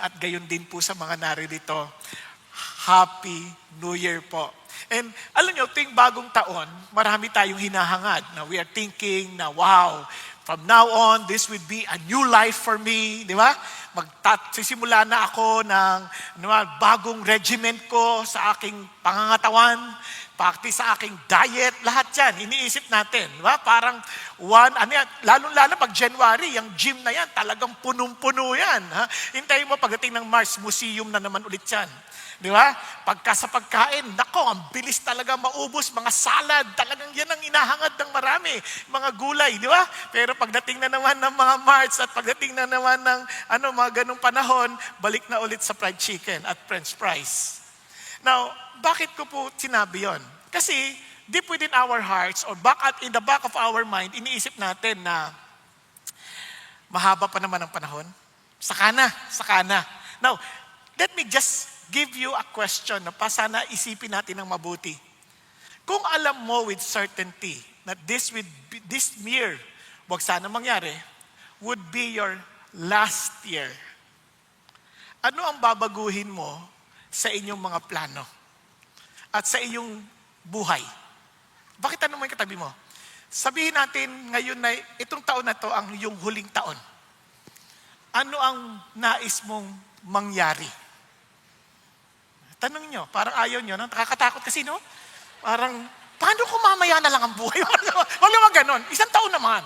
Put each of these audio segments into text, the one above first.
at gayon din po sa mga naririto. Happy New Year po. And alam nyo, tuwing bagong taon, marami tayong hinahangad na we are thinking na wow, from now on, this will be a new life for me, di ba? Sisimula na ako ng bagong regiment ko sa aking pangangatawan, practice sa aking diet, lahat yan, iniisip natin. Di ba? Parang lalo-lalo pag January, yung gym na yan, talagang punong-puno yan. Ha? Hintayin mo pagdating ng Mars, museum na naman ulit yan. Di ba? Pagka sa pagkain, nako, ang bilis talaga maubos, mga salad, talagang yan ang inahangad ng marami, mga gulay, di ba? Pero pagdating na naman ng mga March at pagdating na naman ng mga ganung panahon, balik na ulit sa fried chicken at french fries. Now, bakit ko po sinabi yon? Kasi deep within our hearts or in the back of our mind, iniisip natin na mahaba pa naman ang panahon. Saka na. Now, let me just give you a question na sana isipin natin ng mabuti. Kung alam mo with certainty that this year, wag sana mangyari, would be your last year, ano ang babaguhin mo sa inyong mga plano at sa inyong buhay? Bakit mo yung katabi mo? Sabihin natin ngayon na itong taon na to ang iyong huling taon. Ano ang nais mong mangyari? Tanong nyo, parang ayaw nyo, nakakatakot kasi, no? Parang, paano kung mamaya na lang ang buhay? Wala naman ganon. Isang taon naman.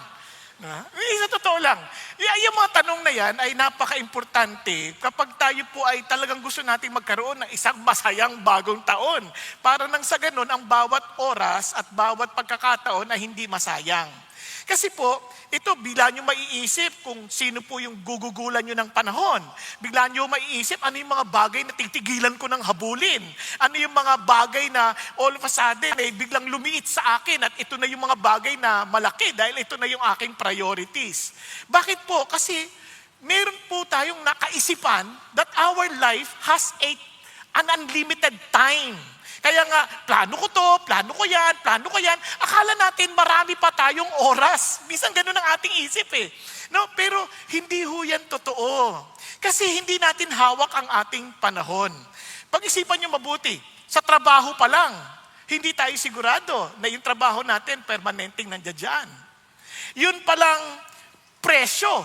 Isa totoo lang. Yung mga tanong na yan ay napaka-importante kapag tayo po ay talagang gusto nating magkaroon ng isang masayang bagong taon. Para nang sa ganon, ang bawat oras at bawat pagkakataon ay hindi masayang. Kasi po, ito, bigla nyo maiisip kung sino po yung gugugulan nyo ng panahon. Bigla nyo maiisip ano yung mga bagay na titigilan ko ng habulin. Ano yung mga bagay na all of a sudden biglang lumiit sa akin at ito na yung mga bagay na malaki dahil ito na yung aking priorities. Bakit po? Kasi meron po tayong nakaisipan that our life has an unlimited time. Kaya nga, plano ko yan. Akala natin marami pa tayong oras. Minsan ganun ang ating isip eh. No, pero hindi ho yan totoo. Kasi hindi natin hawak ang ating panahon. Pag-isipan nyo mabuti, sa trabaho pa lang, hindi tayo sigurado na yung trabaho natin permanenteng nandiyan. Yun palang presyo,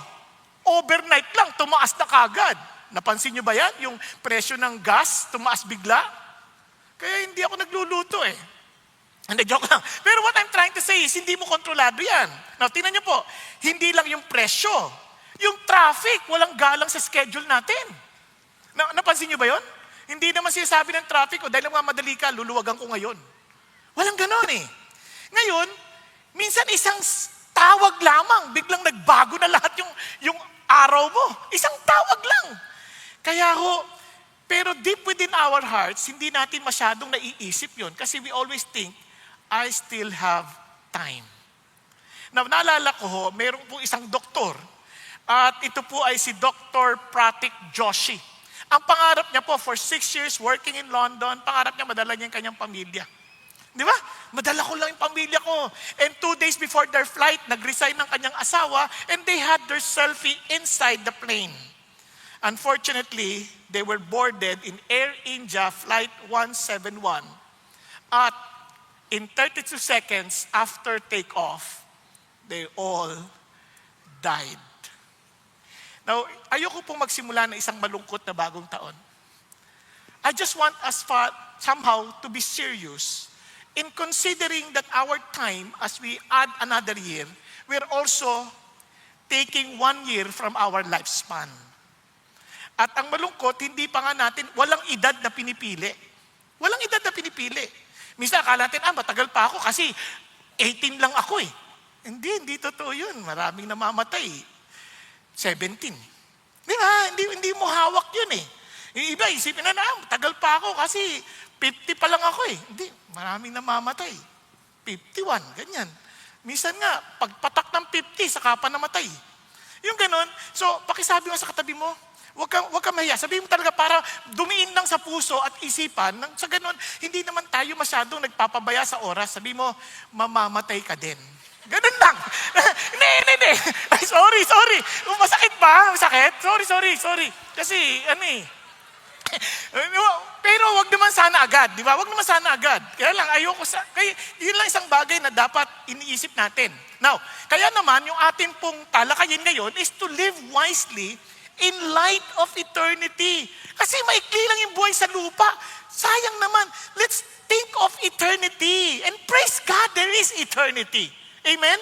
overnight lang, tumaas na kagad. Napansin nyo ba yan? Yung presyo ng gas, tumaas bigla. Kaya hindi ako nagluluto eh. Hindi, joke lang. Pero what I'm trying to say is, hindi mo kontrolado yan. Now, tingnan nyo po, hindi lang yung presyo. Yung traffic, walang galang sa schedule natin. Napansin nyo ba yon? Hindi naman sinasabi ng traffic, dahil mga madali ka, luluwagan ko ngayon. Walang ganon eh. Ngayon, minsan isang tawag lamang, biglang nagbago na lahat yung araw mo. Isang tawag lang. Kaya pero deep within our hearts, hindi natin masyadong naiisip yun kasi we always think, I still have time. Now, naalala ko meron po isang doktor at ito po ay si Dr. Pratik Joshi. Ang pangarap niya po for 6 years working in London, pangarap niya madala niya yung kanyang pamilya. Di ba? Madala ko lang yung pamilya ko. And 2 days before their flight, nag-resign ng kanyang asawa and they had their selfie inside the plane. Unfortunately, they were boarded in Air India Flight 171. At in 32 seconds after takeoff, they all died. Now, ayoko pong magsimula ng isang malungkot na bagong taon. I just want us somehow to be serious in considering that our time, as we add another year, we're also taking 1 year from our lifespan. At ang malungkot, hindi pa nga natin, walang edad na pinipili. Walang edad na pinipili. Minsan akala natin, matagal pa ako kasi 18 lang ako eh. Hindi totoo yun. Maraming namamatay. 17. Di ba? Hindi mo hawak yun eh. Yung iba, isipin na tagal pa ako kasi 50 pa lang ako eh. Hindi, maraming namamatay. 51, ganyan. Minsan nga, pagpatak ng 50, saka pa namatay. Yung ganon. So, pakisabi mo sa katabi mo, Huwag kang mahiya. Sabihin mo talaga para dumiin lang sa puso at isipan. Sa ganun, hindi naman tayo masyadong nagpapabaya sa oras. Sabihin mo, mamamatay ka din. Ganun lang. Hindi. Ay, sorry. Masakit ba? Masakit? Sorry. Kasi, pero wag naman sana agad, di ba? Wag naman sana agad. Kaya lang, kaya yun lang isang bagay na dapat iniisip natin. Now, kaya naman, yung ating pong talakayin ngayon is to live wisely in light of eternity. Kasi maikli lang yung buhay sa lupa. Sayang naman. Let's think of eternity. And praise God, there is eternity. Amen?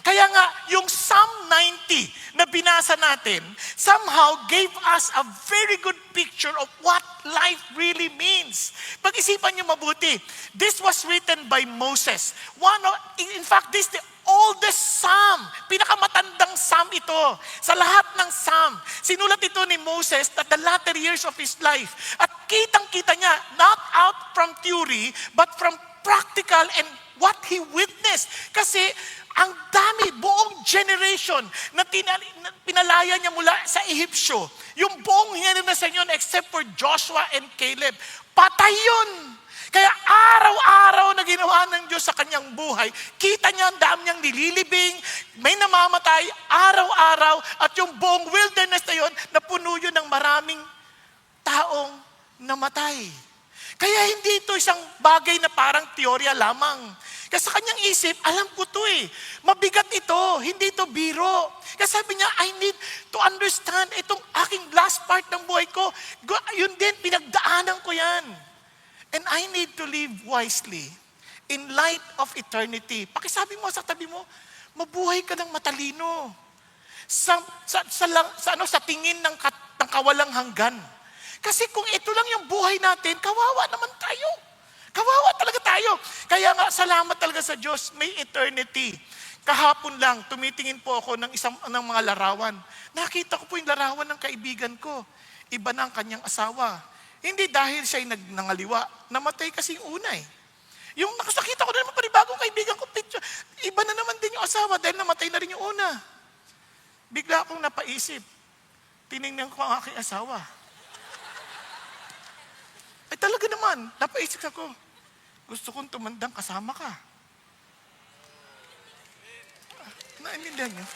Kaya nga, yung Psalm 90 na binasa natin, somehow gave us a very good picture of what life really means. Pag-isipan niyo mabuti, this was written by Moses. In fact, this is the oldest Psalm. Pinakamatandang Psalm ito. Sa lahat ng Psalm, sinulat ito ni Moses at the latter years of his life. At kitang-kita niya, not out from theory, but from practical and what he witnessed. Kasi ang dami, buong generation na pinalaya niya mula sa Ehipsyo. Yung buong generation yun, except for Joshua and Caleb, patay yun. Kaya araw-araw na ginawa ng Diyos sa kanyang buhay, kita niya ang dami niyang nililibing, may namamatay araw-araw, at yung buong wilderness na yun, napuno yun ng maraming taong namatay. Kaya hindi ito isang bagay na parang teorya lamang. Kasi sa kanyang isip, alam ko to mabigat ito, hindi ito biro. Kasi sabi niya, I need to understand itong aking last part ng buhay ko. Yun din, pinagdaanan ko yan. And I need to live wisely in light of eternity. Pakisabi mo sa tabi mo, mabuhay ka ng matalino. Sa tingin ng kawalang hanggan. Kasi kung ito lang yung buhay natin, kawawa naman tayo. Kawawa talaga tayo. Kaya nga, salamat talaga sa Diyos, may eternity. Kahapon lang, tumitingin po ako ng mga larawan. Nakita ko po yung larawan ng kaibigan ko. Iba na ang kanyang asawa. Hindi dahil siya'y nangaliwa. Namatay kasi yung una Yung nakasakita ko na naman panibagong kaibigan ko, picture. Iba na naman din yung asawa dahil namatay na rin yung una. Bigla akong napaisip. Tinignan ko ang aking asawa. Ay talaga naman, napaisip ako. Gusto kong tumandang kasama ka. Naintindihan niyo?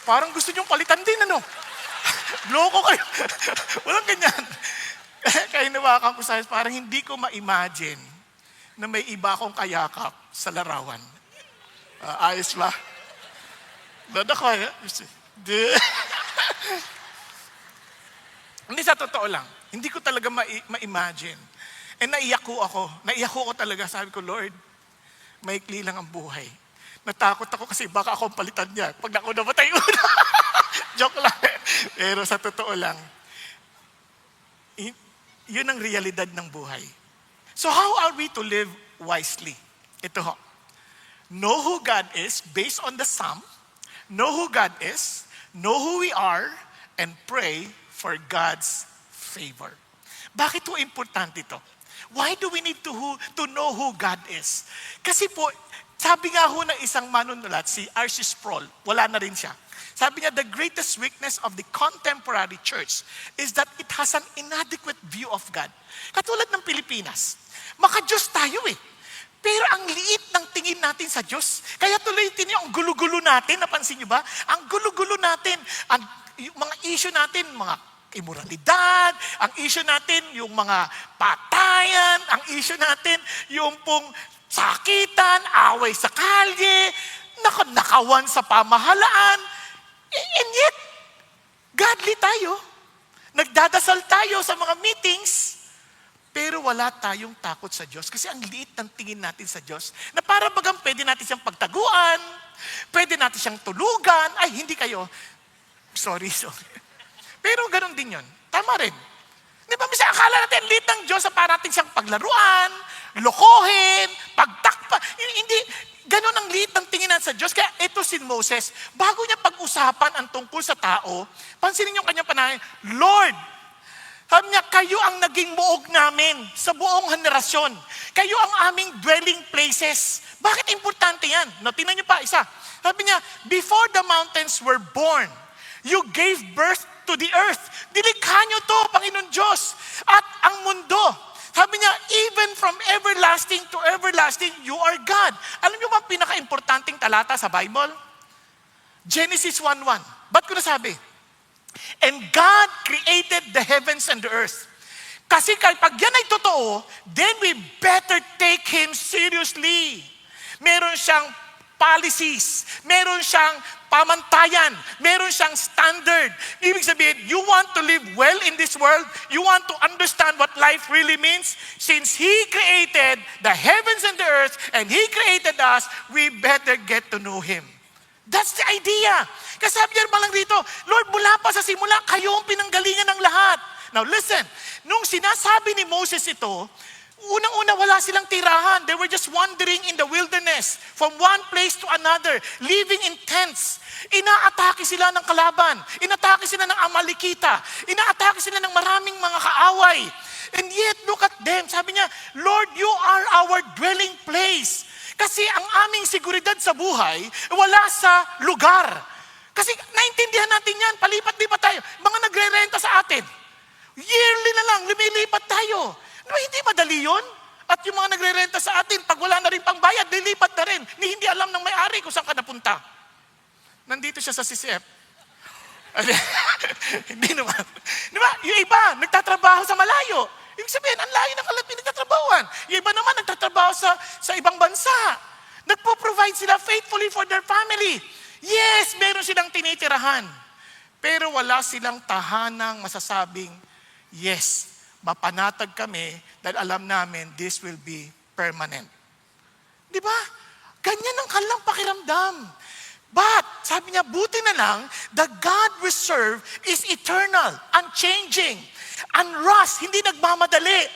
Parang gusto niyong palitan din, Loko kayo. Walang ganyan. Kaya nawakan ko sa parang hindi ko ma-imagine na may iba akong kayakap sa larawan. Ayos ba? Dadako, Hindi sa totoo lang. Hindi ko talaga ma-imagine. Naiyak ko talaga. Sabi ko, Lord, maikli lang ang buhay. Natakot ako kasi baka ako ang palitan niya. Pag ako namatay una. Joke lang. Pero sa totoo lang, yun ang realidad ng buhay. So how are we to live wisely? Ito ho. Know who God is based on the Psalm. Know who God is. Know who we are. And pray for God's favor. Bakit po importante ito? Why do we need to know who God is? Kasi po, sabi nga ho ng isang manunulat, si R.C. Sproul, wala na rin siya. Sabi niya, the greatest weakness of the contemporary church is that it has an inadequate view of God. Katulad ng Pilipinas, maka-Diyos tayo Pero ang liit ng tingin natin sa Diyos. Kaya tuloy ang gulo-gulo natin, napansin niyo ba? Ang gulo-gulo natin, yung mga issue natin, mga immoralidad, ang issue natin, yung mga patayan, ang issue natin, yung pong sakitan, away sa kalye, nakawan sa pamahalaan. And yet, godly tayo. Nagdadasal tayo sa mga meetings, pero wala tayong takot sa Diyos. Kasi ang liit ng tingin natin sa Diyos, na para bagang pwede natin siyang pagtaguan, pwede natin siyang tulugan, ay hindi kayo, sorry. Pero ganun din yun. Tama rin. Di ba, misa akala natin, liit ng Diyos, para natin siyang paglaruan, lokohin, pagtakpa. Hindi, ganun ang liit ng tinginan sa Diyos. Kaya ito si Moses, bago niya pag-usapan ang tungkol sa tao, pansinin niyo kanyang panahon, Lord, sabi niya, kayo ang naging muog namin sa buong henerasyon. Kayo ang aming dwelling places. Bakit importante yan? No, tingnan niyo pa, isa. Sabi niya, before the mountains were born, you gave birth to the earth. Dilikha niyo to, Panginoon Diyos. At ang mundo, sabi niya, even from everlasting to everlasting, you are God. Alam Alam niyo ba ang pinaka-importanting talata sa Bible? Genesis 1:1. Ba't ko nasabi? And God created the heavens and the earth. Kasi kapag yan ay totoo, then we better take Him seriously. Meron siyang policies, meron siyang pamantayan, meron siyang standard. Ibig sabihin, you want to live well in this world, you want to understand what life really means, since He created the heavens and the earth, and He created us, we better get to know Him. That's the idea. Kasi sabi niya lang dito, Lord, mula pa sa simula, kayo ang pinanggalingan ng lahat. Now listen, nung sinasabi ni Moses ito, unang-una wala silang tirahan. They were just wandering in the wilderness from one place to another, living in tents. Inaatake sila ng kalaban. Inatake sila ng Amalekita. Inaatake sila ng maraming mga kaaway. And yet, look at them. Sabi niya, Lord, you are our dwelling place. Kasi ang aming seguridad sa buhay, wala sa lugar. Kasi naintindihan natin yan, palipat-lipat tayo. Mga nagre-renta sa atin. Yearly na lang, lumilipat tayo. Diba, hindi madali yun? At yung mga nagre-renta sa atin, pag wala na rin pangbayad, lilipat na rin. Ni hindi alam ng may-ari kung saan ka napunta. Nandito siya sa CCF. Hindi naman. Diba, yung iba, nagtatrabaho sa malayo. Ibig sabihin, ang layo ng kalapin nagtatrabahuan. Yung iba naman, nagtatrabaho sa ibang bansa. Nagpo-provide sila faithfully for their family. Yes, meron silang tinitirahan. Pero wala silang tahanang masasabing, yes, mapanatag kami dahil alam namin this will be permanent. Di ba? Ganyan ang kanilang pakiramdam. But, sabi niya, buti na lang, the God we serve is eternal, unchanging, unrust, hindi nagmamadali,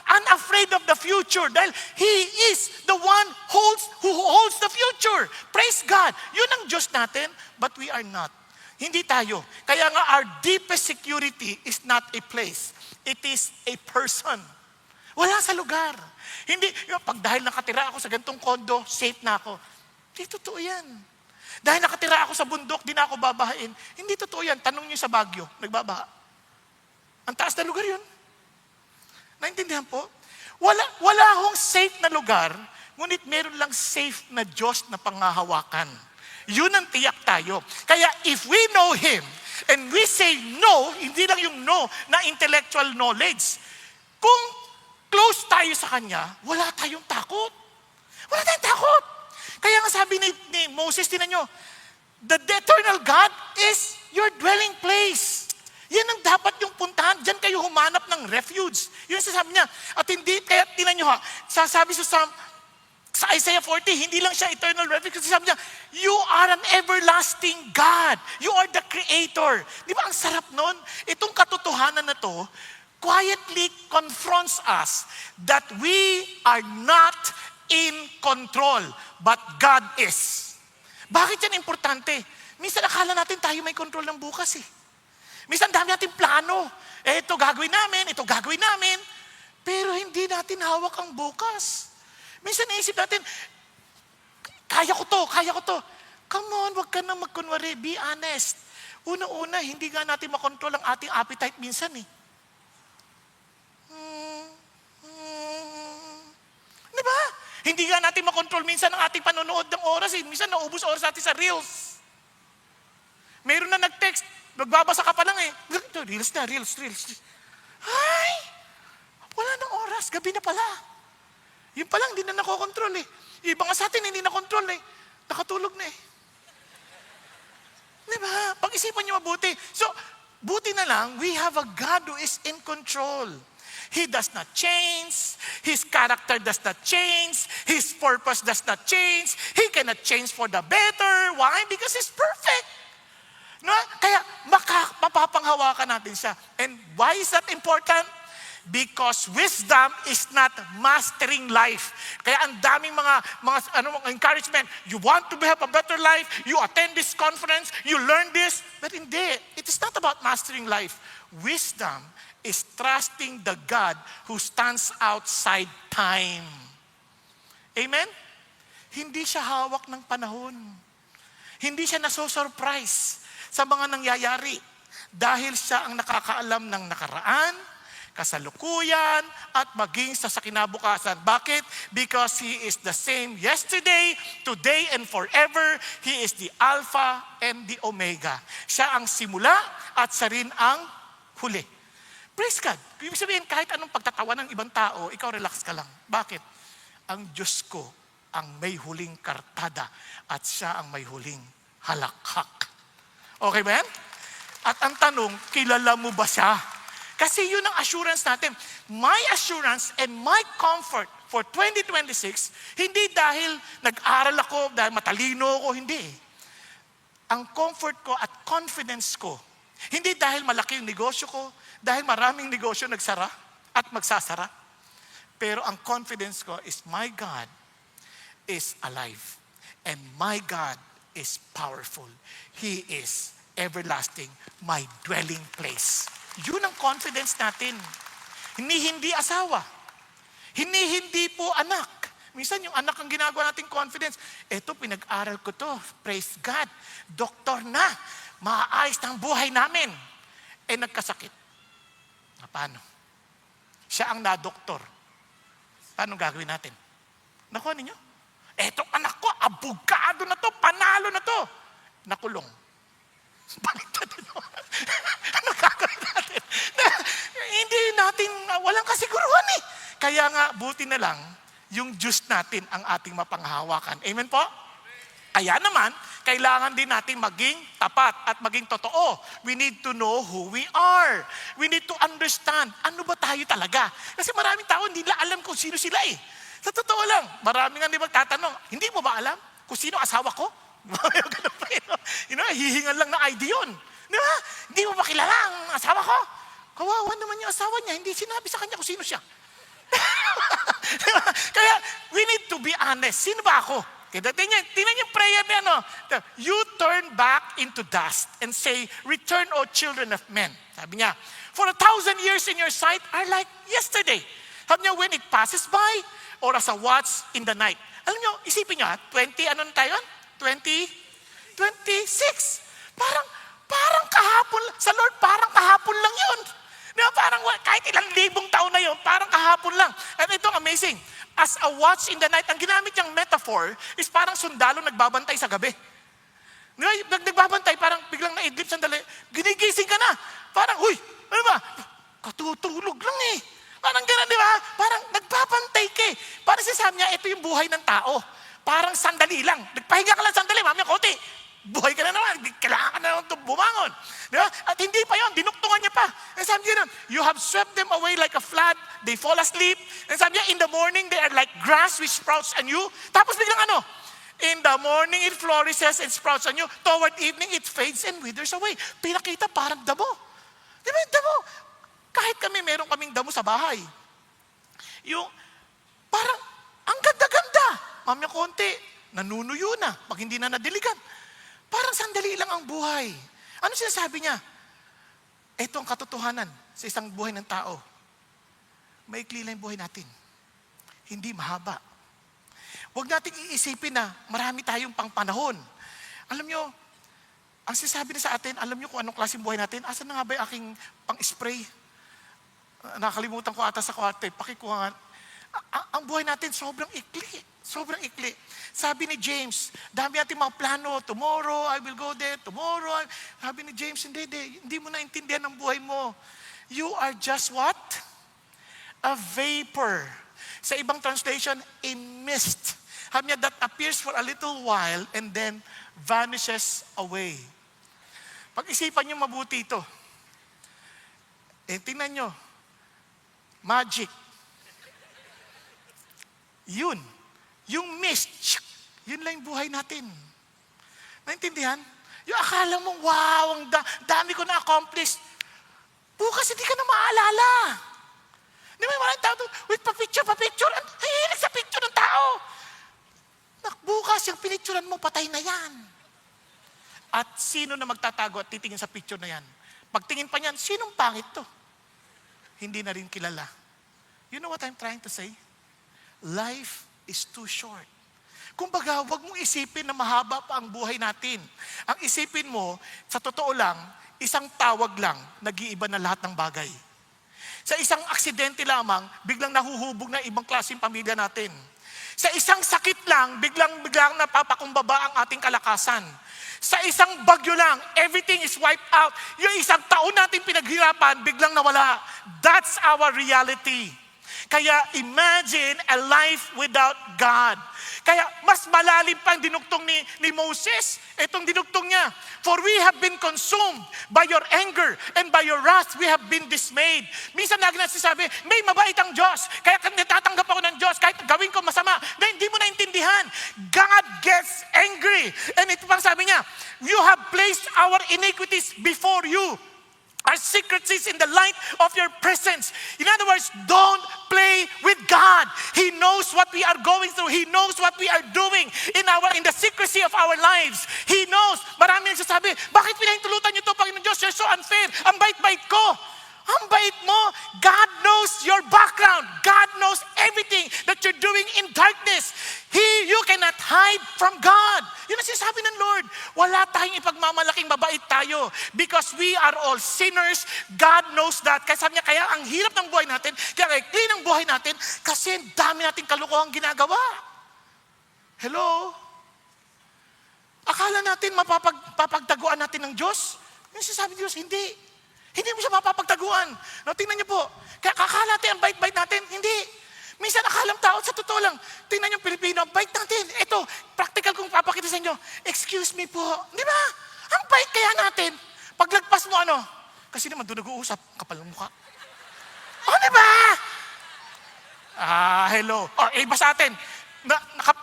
unafraid of the future dahil He is the one who holds the future. Praise God. Yun ang Diyos natin, but we are not. Hindi tayo. Kaya nga, our deepest security is not a place. It is a person. Wala sa lugar. Hindi, pag dahil nakatira ako sa gantong kondo, safe na ako. Hindi totoo yan. Dahil nakatira ako sa bundok, di na ako babahain. Hindi totoo yan. Tanong niyo sa Baguio, nagbabaha. Ang taas na lugar yun. Naintindihan po? Wala akong safe na lugar, ngunit meron lang safe na Diyos na panghahawakan. Yun ang tiyak tayo. Kaya if we know Him, and we say no, hindi lang yung no na intellectual knowledge. Kung close tayo sa Kanya, wala tayong takot. Wala tayong takot. Kaya nga sabi ni Moses, tinan nyo, the eternal God is your dwelling place. Yan ang dapat yung puntahan. Diyan kayo humanap ng refuge. Yun sasabi niya. At hindi, kaya tinan nyo ha, sasabi sa Isaiah 40, hindi lang siya eternal refuge. Kasi sabi niya, you are an everlasting God. You are the Creator. Di ba ang sarap nun? Itong katotohanan na to, quietly confronts us that we are not in control, but God is. Bakit yan importante? Minsan akala natin tayo may control ng bukas eh. Minsan dami natin plano. Ito gagawin namin, ito gagawin namin. Pero hindi natin hawak ang bukas. Minsan naisip natin, kaya ko to. Come on, wag ka na magkunwari. Be honest. Una-una, hindi nga natin makontrol ang ating appetite minsan eh. Di ba? Hindi nga natin makontrol minsan ang ating panonood ng oras eh. Minsan naubos oras natin sa Reels. Meron na nag-text, nagbabasa ka pa lang eh. Reels na, Reels. Ay! Wala nang oras, gabi na pala. Yun pa lang, hindi na nakokontrol eh. Iba nga sa atin, hindi nakontrol eh. Nakatulog na eh. Diba? Pag-isipan niyo mabuti. So, buti na lang, we have a God who is in control. He does not change. His character does not change. His purpose does not change. He cannot change for the better. Why? Because He's perfect. No? Kaya, mapapanghawakan natin siya. And why is that important? Because wisdom is not mastering life. Kaya ang daming mga encouragement. You want to have a better life, you attend this conference, you learn this. But hindi. It is not about mastering life. Wisdom is trusting the God who stands outside time. Amen? Hindi siya hawak ng panahon. Hindi siya nasosurprise sa mga nangyayari. Dahil siya ang nakakaalam ng nakaraan, kasalukuyan, at maging sa kinabukasan. Bakit? Because He is the same yesterday, today, and forever. He is the Alpha and the Omega. Siya ang simula at siya rin ang huli. Praise God. Ibig sabihin, kahit anong pagtatawa ng ibang tao, ikaw relax ka lang. Bakit? Ang Diyos ko ang may huling kartada at siya ang may huling halakhak. Okay ba yan? At ang tanong, kilala mo ba siya? Kasi yun ang assurance natin. My assurance and my comfort for 2026, hindi dahil nag-aral ako, dahil matalino ako, hindi. Ang comfort ko at confidence ko, hindi dahil malaki yung negosyo ko, dahil maraming negosyo nagsara at magsasara. Pero ang confidence ko is my God is alive. And my God is powerful. He is everlasting, my dwelling place. Yun ang confidence natin. Hindi asawa. Hindi po anak. Minsan yung anak ang ginagawa nating confidence. Eto, pinag-aral ko to. Praise God. Doktor na. Maaayos ng buhay namin. Nagkasakit. Paano? Siya ang na-doktor. Paano gagawin natin? Nakuha ninyo? Etong anak ko, abogado na to, panalo na to. Nakulong. Baliktad ito. Ano gagawin natin? Hindi natin, walang kasiguruhan eh. Kaya nga, buti na lang, yung Diyos natin ang ating mapanghawakan. Amen po? Kaya naman, kailangan din natin maging tapat at maging totoo. We need to know who we are. We need to understand, ano ba tayo talaga? Kasi maraming tao hindi nila alam kung sino sila eh. Sa totoo lang, maraming nga di magtatanong, hindi mo ba alam kung sino asawa ko? Hihingan lang na ID yun. Di ba? Hindi mo ba kilala ang asawa ko? Kawawa naman yung asawa niya, hindi sinabi sa kanya kung sino siya. Kaya, we need to be honest. Sino ba ako? Tingnan yung prayer niya, no? You turn back into dust and say, return, O children of men. Sabi niya, for 1,000 years in your sight are like yesterday. Sabi niya, when it passes by, or as a watch in the night. Alam niyo, isipin niyo, 20, ano na tayo? 26. Parang kahapon, sa Lord, parang kahapon lang yun. Diba? Parang kahit ilang libong taon na yun, parang kahapon lang. At ito amazing. As a watch in the night, ang ginamit niyang metaphor is parang sundalo nagbabantay sa gabi. Diba? Nagbabantay, parang biglang naidlip sandali, ginigising ka na. Parang, huy, ano ba? Katutulog lang eh. Parang gano'n, di ba? Parang nagbabantay ka eh. Parang sinasabi niya, ito yung buhay ng tao. Parang sandali lang. Nagpahinga ka lang sandali, mamaya konti. Buhay ka na naman. Kailangan ka na naman bumangon. Di ba? At hindi pa yun, dinuktungan niya pa. And sabi niya, you have swept them away like a flood. They fall asleep. And sabi niya, in the morning, they are like grass which sprouts anew. Tapos biglang ano? In the morning, it flourishes and sprouts anew. Toward evening, it fades and withers away. Pinakita parang damo. Di ba yung damo? Kahit meron kaming damo sa bahay. Yung, parang, ang ganda-ganda. Mamaya konti, nanunuyo na. Pag hindi na nadiligan. Parang sandali lang ang buhay. Ano sinasabi niya? Ito ang katotohanan sa isang buhay ng tao. Maikli lang yung buhay natin. Hindi mahaba. Huwag nating iisipin na marami tayong pangpanahon. Alam nyo, ang sinasabi na sa atin, alam nyo kung anong klaseng buhay natin? Asan na nga ba yung aking pang-spray? Nakalimutan ko ata sa kwarto. Pakikuha nga. Ang buhay natin sobrang ikli. Sobrang ikli. Sabi ni James, dami natin mga plano. Tomorrow, I will go there. Tomorrow. Sabi ni James, hindi mo naintindihan ang buhay mo. You are just what? A vapor. Sa ibang translation, a mist. Sabi niya, that appears for a little while and then vanishes away. Pag-isipan niyo mabuti ito. Tingnan niyo. Magic. Yun. Yung mist. Yun lang yung buhay natin. Naintindihan? Yung akala mo, wow, ang dami ko na-accomplish. Bukas hindi ka na maalala. Di ba yung maraming tao doon, wait, pa-picture. Ang hihilig sa picture ng tao. Bukas yung pinicturean mo, patay na yan. At sino na magtatago at titingin sa picture na yan? Pagtingin pa niyan, sinong pangit to? Hindi na rin kilala. You know what I'm trying to say? Life is too short. Kumbaga, huwag mong isipin na mahaba pa ang buhay natin. Ang isipin mo, sa totoo lang, isang tawag lang, nag-iiba na lahat ng bagay. Sa isang aksidente lamang, biglang nahuhubog na ibang klaseng pamilya natin. Sa isang sakit lang, biglang napapakumbaba ang ating kalakasan. Sa isang bagyo lang, everything is wiped out. Yung isang taon natin pinaghirapan, biglang nawala. That's our reality. Kaya imagine a life without God. Kaya mas malalim pa ang dinugtong ni Moses. Itong dinugtong niya. For we have been consumed by your anger and by your wrath we have been dismayed. Minsan lagi nagsasabi, may mabait ang Diyos. Kaya natatanggap ako ng Diyos kahit gawin ko masama. Na hindi mo naintindihan. God gets angry. And ito pang sabi niya, you have placed our iniquities before you. Our secret is in the light of your presence. In other words, don't play with God. He knows what we are going through. He knows what we are doing in the secrecy of our lives. He knows. Marami nagsasabi, bakit pinahintulutan niyo ito, Panginoon Diyos? You're so unfair. Ang bait-bait ko. Ang bait mo. God knows your background. God knows everything that you're doing in darkness. You cannot hide from God. Yun ang sinasabi ng Lord. Wala tayong ipagmamalaking mabait tayo because we are all sinners. God knows that. Kaya sabi niya, kaya ang hirap ng buhay natin, kaya clean ang buhay natin kasi dami nating kalokohang ginagawa. Hello? Akala natin mapapagtaguan natin ng Diyos? Yung sinasabi ng Diyos, hindi. Hindi mo siya mapapagtaguan. No, tingnan niyo po. Kaya akala natin ang bait-bait natin. Hindi. Minsan akalang tao, sa totoo lang, tingnan niyo Pilipino, ang bait natin. Ito, practical kong papakita sa inyo. Excuse me po. Di ba? Ang bait kaya natin. Paglagpas mo ano? Kasi naman doon nag-uusap, kapal ng mukha. O, di ba? Hello. O, iba sa atin.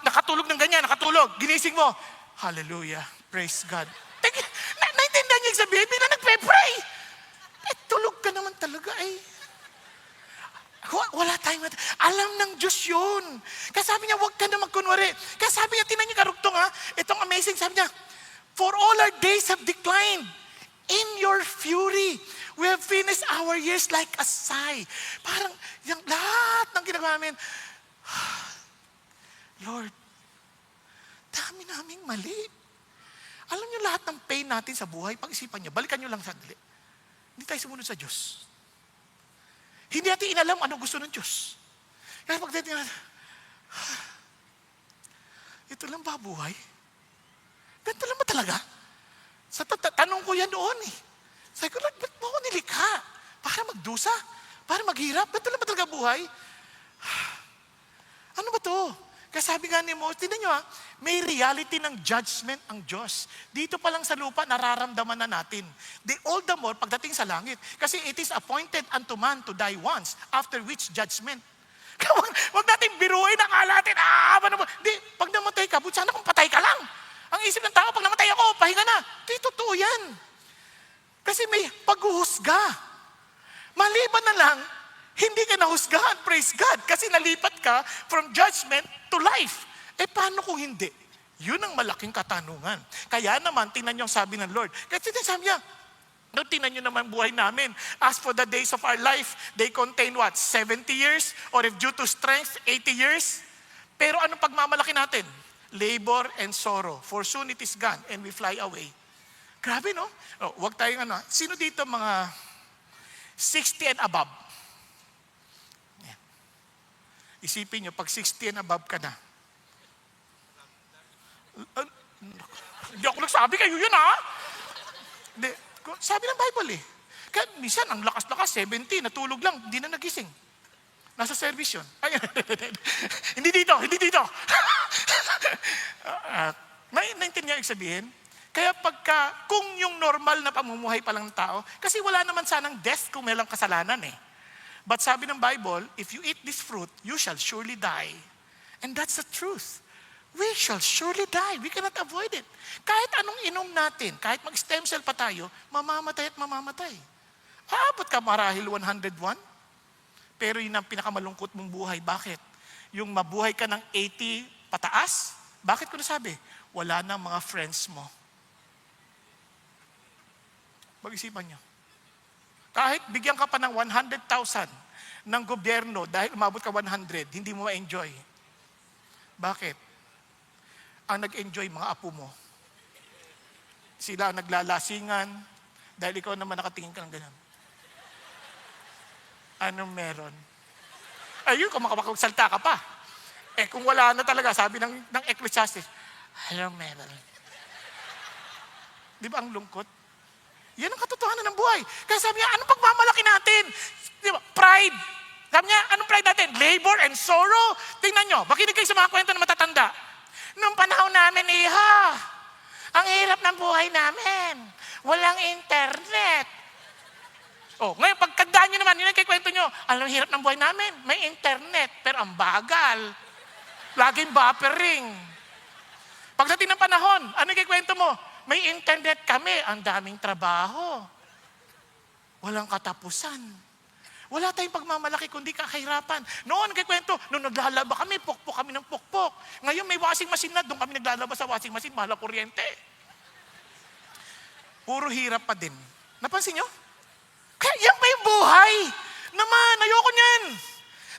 Nakatulog ng ganyan, nakatulog. Ginising mo. Hallelujah. Praise God. Naintindihan niyo yung sabihin, hindi na nagpe-pray. Tulog ka naman talaga eh. Wala tayong alam ng Diyos yun. Kaya sabi niya, huwag ka na magkunwari. Kaya sabi niya, tinan niyo karugtong ha. Itong amazing, sabi niya, for all our days have declined. In your fury, we have finished our years like a sigh. Parang, yung lahat ng ginagawa namin, Lord, dami naming mali. Alam niyo lahat ng pain natin sa buhay, pag-isipan niyo, balikan niyo lang sandali. Hindi tayo sumunod sa Diyos. Hindi natin inalam anong gusto ng Diyos. Kaya pagdating natin, ito lang ba buhay? Ganito lang ba talaga? Sa tanong ko yan doon eh. Sabi ko, Lord, ba't mo ako nilikha? Para magdusa? Para maghirap? Ganito lang ba talaga buhay? Ano ba to? Kaya sabi nga ni Moses, tignan nyo ha, may reality ng judgment ang Diyos. Dito pa lang sa lupa, nararamdaman na natin. All the more, pagdating sa langit. Kasi it is appointed unto man to die once, after which judgment. Kaya wag natin biruin, akala natin, pag namatay ka, buti sana kung patay ka lang. Ang isip ng tao, pag namatay ako, pahinga na. Di totoo yan. Kasi may paghuhusga. Maliban na lang, hindi ka nahusgahan, praise God, kasi nalipat ka from judgment to life. Paano kung hindi? Yun ang malaking katanungan. Kaya naman, tingnan niyo ang sabi ng Lord. Kasi sabi niya, tingnan niyo naman buhay namin. As for the days of our life, they contain what? 70 years? Or if due to strength, 80 years? Pero anong pagmamalaki natin? Labor and sorrow. For soon it is gone and we fly away. Grabe, no? Huwag tayong sino dito mga 60 and above? Isipin nyo, pag 60 and above ka na. Hindi ako nagsabi, kayo yun ha? Hindi, sabi ng Bible eh. Kaya minsan, ang lakas-lakas, 70, natulog lang, hindi na nagising. Nasa service yun. Ay, hindi dito. Naintindihan yung sabihin? Kaya kung yung normal na pamumuhay pa lang ng tao, kasi wala naman sanang death kung may lang kasalanan eh. But sabi ng Bible, if you eat this fruit, you shall surely die. And that's the truth. We shall surely die. We cannot avoid it. Kahit anong inom natin, kahit mag-stem cell pa tayo, mamamatay at mamamatay. Aabot ka marahil 101? Pero yun ang pinakamalungkot mong buhay. Bakit? Yung mabuhay ka ng 80 pataas? Bakit ko nasabi? Wala na mga friends mo. Mag-isipan nyo. Kahit bigyan ka pa ng 100,000 ng gobyerno dahil umabot ka 100, hindi mo ma-enjoy. Bakit? Ang nag-enjoy, mga apo mo. Sila ang naglalasingan dahil ikaw naman nakatingin ka ng ganyan. Anong meron? Ayun, kung makapagsalta ka pa. Kung wala na talaga, sabi ng Ecclesiastes, anong meron? Di ba ang lungkot? Yan ang katotohanan ng buhay. Kaya sabi niya, anong pagmamalaki natin? Di ba? Pride. Sabi niya, anong pride natin? Labor and sorrow. Tingnan nyo, makinig kayo sa mga kwento na matatanda. Noong panahon namin, iha, ang hirap ng buhay namin. Walang internet. Ngayon, pagkagdaan nyo naman, yun ang kikwento nyo, alam, hirap ng buhay namin. May internet, pero ang bagal. Laging buffering. Pagdating ng panahon, ano yung kikwento mo? May internet kami, ang daming trabaho. Walang katapusan. Wala tayong pagmamalaki kundi kakahirapan. Noon, kikwento, noong naglalaba kami, pukpok kami ng pukpok. Ngayon may washing machine na, doon kami naglalaba sa washing machine, mahal ang kuryente. Puro hirap pa din. Napansin nyo? Kaya yan ba yung buhay? Naman, ayoko niyan.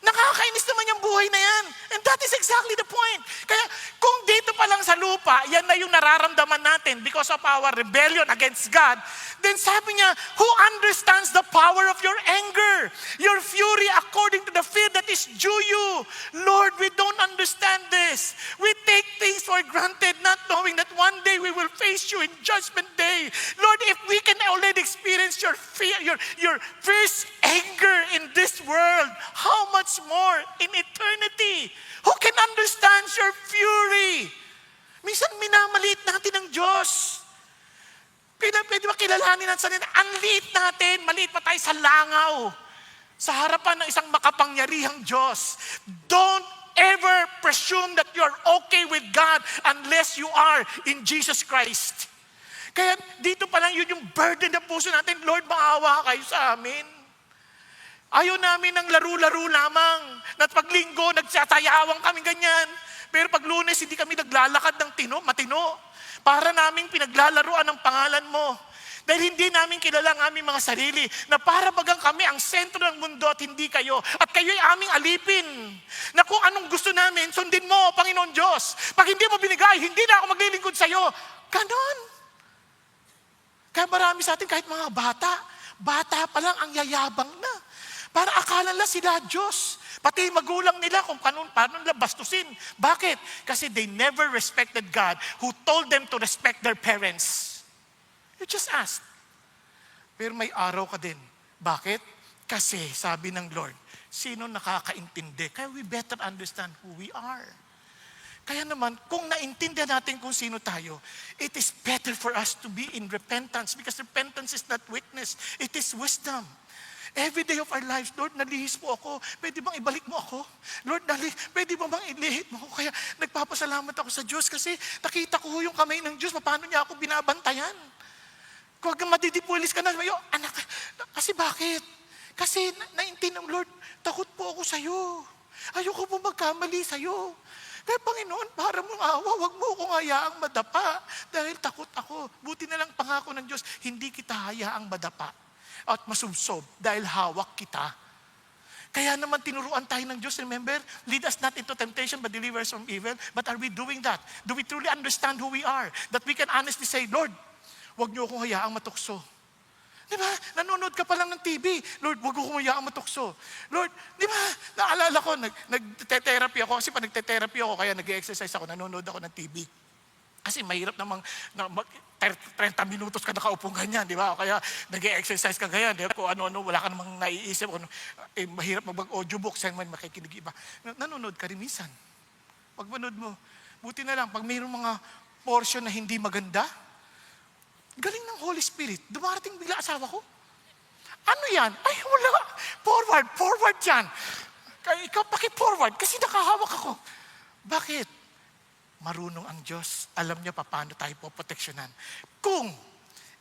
Nakakainis naman yung buhay na yan. And that is exactly the point. Kaya kung dito pa lang sa lupa, yan na yung nararamdaman natin because of our rebellion against God, then sabi niya, who understands the power of your anger, your fury according to the fear that is due you? Lord, we don't understand this. We take things for granted, not knowing that one day we will face you in judgment day. Lord, if we can already experience your fear, your fierce anger in this world, how much more in eternity? Who can understand your fury? Minsan minamaliit natin ang Diyos. Pwede ba kilalanin natin sa nila? Ang liit natin, maliit pa tayo sa langaw. Sa harapan ng isang makapangyarihang Diyos. Don't ever presume that you're okay with God unless you are in Jesus Christ. Kaya dito pa lang yun yung burden ng puso natin. Lord, maawa kayo sa amin. Ayaw namin ng laro-laro lamang. Na pag linggo, nagsasayawang kami ganyan. Pero pag Lunes, hindi kami naglalakad ng matino. Para naming pinaglalaruan ang pangalan mo. Dahil hindi namin kilala ang aming mga sarili. Na para bagang kami ang sentro ng mundo at hindi kayo. At kayo'y aming alipin. Na kung anong gusto namin, sundin mo, Panginoon Diyos. Pag hindi mo binigay, hindi na ako maglilingkod sa'yo. Ganon. Kaya marami sa atin, kahit mga bata pa lang ang yayabang na. Para akala nila sila Diyos. Pati magulang nila kung paano nila bastusin. Bakit? Kasi they never respected God who told them to respect their parents. You just ask. Pero may araw ka din. Bakit? Kasi sabi ng Lord, sino nakakaintindi? Kaya we better understand who we are. Kaya naman, kung naintindihan natin kung sino tayo, it is better for us to be in repentance because repentance is not weakness, it is wisdom. Every day of our lives, Lord, nalihis po ako. Pwede bang ibalik mo ako? Lord, pwede bang ilihit mo ako? Kaya nagpapasalamat ako sa Diyos kasi nakita ko yung kamay ng Diyos. Paano niya ako binabantayan? Kung madidipulis ka na, anak, kasi bakit? Kasi naintindihan ng Lord, takot po ako sa'yo. Ayoko po magkamali sa'yo. Kaya Panginoon, para mong awa, wag mo akong hayaang madapa. Dahil takot ako. Buti na lang pangako ng Diyos, hindi kita hayaang madapa at masubsob dahil hawak kita. Kaya naman tinuruan tayo ng Diyos, remember? Lead us not into temptation but deliver us from evil. But are we doing that? Do we truly understand who we are? That we can honestly say, Lord, wag niyo akong hayaang matukso. Di ba? Nanonood ka pa lang ng TV. Lord, wag akong hayaang matukso. Lord, di ba? Naalala ko, nagte-therapy ako. Kasi pa nagte-therapy ako, kaya nag-exercise ako, nanonood ako ng TV. Kasi mahirap namang 30 minutos ka nakaupo ganyan, di ba? Kaya nag-exercise ka ganyan, di ba? Kung ano-ano, wala ka namang naiisip. Mahirap mag-audiobook, saan man makikinig iba. Nanonood ka rin minsan. Pag manood mo, buti na lang, pag mayroong mga portion na hindi maganda, galing ng Holy Spirit, dumarating bigla asawa ko. Ano yan? Ay, wala. Forward yan. Kaya ikaw, paki-forward kasi nakahawak ako. Bakit? Marunong ang Diyos. Alam niya paano tayo poproteksyonan. Kung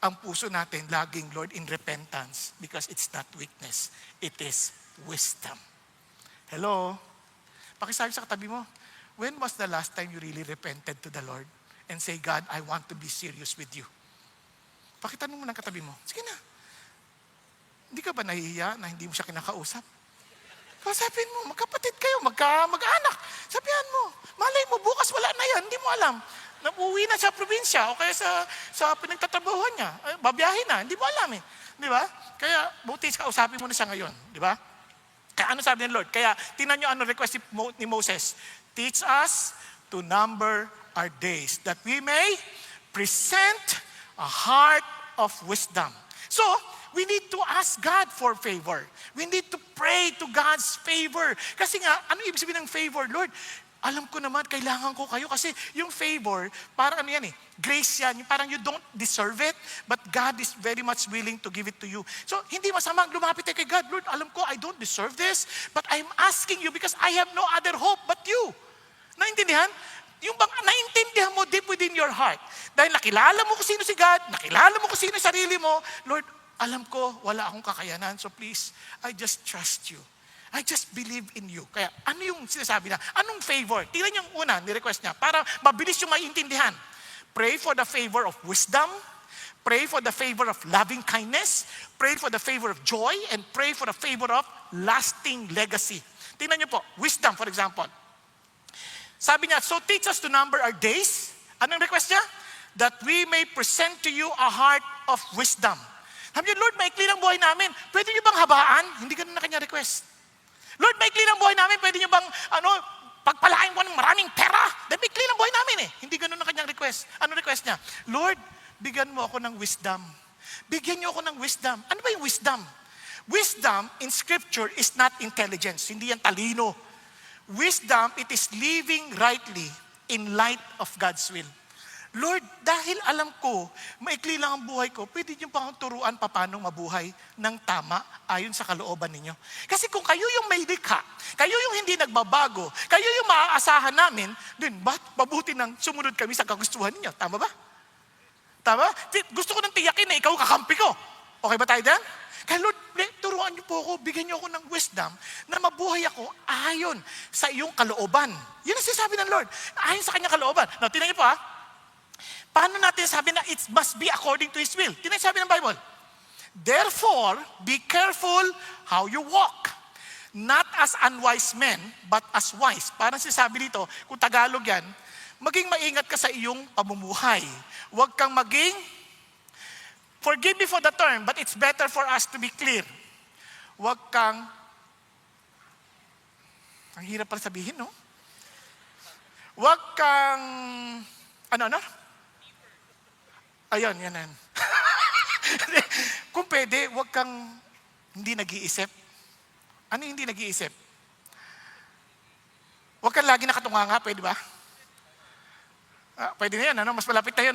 ang puso natin laging, Lord, in repentance, because it's not weakness, it is wisdom. Hello? Pakisabi sa katabi mo, when was the last time you really repented to the Lord and say, God, I want to be serious with you? Pakitanong mo ng katabi mo, sige na. Hindi ka ba nahihiya na hindi mo siya kinakausap? Sabihin mo, magkapatid kayo, mag-anak. Sabihan mo, malay mo, bukas wala na yan, hindi mo alam. Nauwi na sa probinsya o kaya sa pinagtatrabahuhan niya. Babiyahin na, hindi mo alam eh. Di ba? Kaya buti kausapin mo na siya ngayon. Di ba? Kaya ano sabi ng Lord? Kaya tingnan nyo ano request ni Moses. Teach us to number our days that we may present a heart of wisdom. So, we need to ask God for favor. We need to pray to God's favor. Kasi nga, ano ibig sabihin ng favor? Lord, alam ko naman, kailangan ko kayo kasi yung favor, parang ano yan grace yan. Yung parang you don't deserve it, but God is very much willing to give it to you. So, hindi masamang lumapit kay God. Lord, alam ko, I don't deserve this, but I'm asking you because I have no other hope but you. Naintindihan? Yung bang naintindihan mo deep within your heart. Dahil nakilala mo kung sino si God, nakilala mo kung sino yung sarili mo, Lord, alam ko, wala akong kakayanan, so please, I just trust you. I just believe in you. Kaya ano yung sinasabi na? Anong favor? Tingnan yung una, ni-request niya, para mabilis yung maintindihan. Pray for the favor of wisdom, pray for the favor of loving kindness, pray for the favor of joy, and pray for the favor of lasting legacy. Tingnan niyo po, wisdom for example. Sabi niya, so teach us to number our days. Anong request niya? That we may present to you a heart of wisdom. Sabi niyo, Lord, maikli ng buhay namin. Pwede niyo bang habaan? Hindi ganun na kanya request. Lord, maikli ng buhay namin. Pwede niyo bang, pagpalain ko ng maraming pera? Dahil maikli ng buhay namin Hindi ganun na kanyang request. Ano request niya? Lord, bigyan mo ako ng wisdom. Bigyan niyo ako ng wisdom. Ano ba yung wisdom? Wisdom in Scripture is not intelligence. Hindi yan talino. Wisdom, it is living rightly in light of God's will. Lord, dahil alam ko, maikli lang ang buhay ko, pwede niyo pang turuan paano mabuhay ng tama ayon sa kalooban ninyo. Kasi kung kayo yung may likha, kayo yung hindi nagbabago, kayo yung maaasahan namin, din, ba't mabuti nang sumunod kami sa kagustuhan ninyo? Tama ba? Tama? Gusto ko nang tiyakin na ikaw kakampi ko. Okay ba tayo dyan? Kaya Lord, turuan niyo po ako, bigyan niyo ako ng wisdom na mabuhay ako ayon sa iyong kalooban. Yun ang sinasabi ng Lord, ayon sa kanyang kalooban. Now, tingnan niyo po paano natin sabi na it must be according to His will? Tingnan sabi ng Bible. Therefore, be careful how you walk. Not as unwise men, but as wise. Parang sinasabi dito, kung Tagalog yan, maging maingat ka sa iyong pamumuhay. Huwag kang maging, forgive me for the term, but it's better for us to be clear. Huwag kang, ang hirap pala sabihin, no? Huwag kang, ano? Ayun, yan. Kung pwede, huwag kang hindi nag-iisip. Ano yung hindi nag-iisip? Huwag kang lagi nakatunganga, pwede ba? Pwede na yan, mas malapit tayo,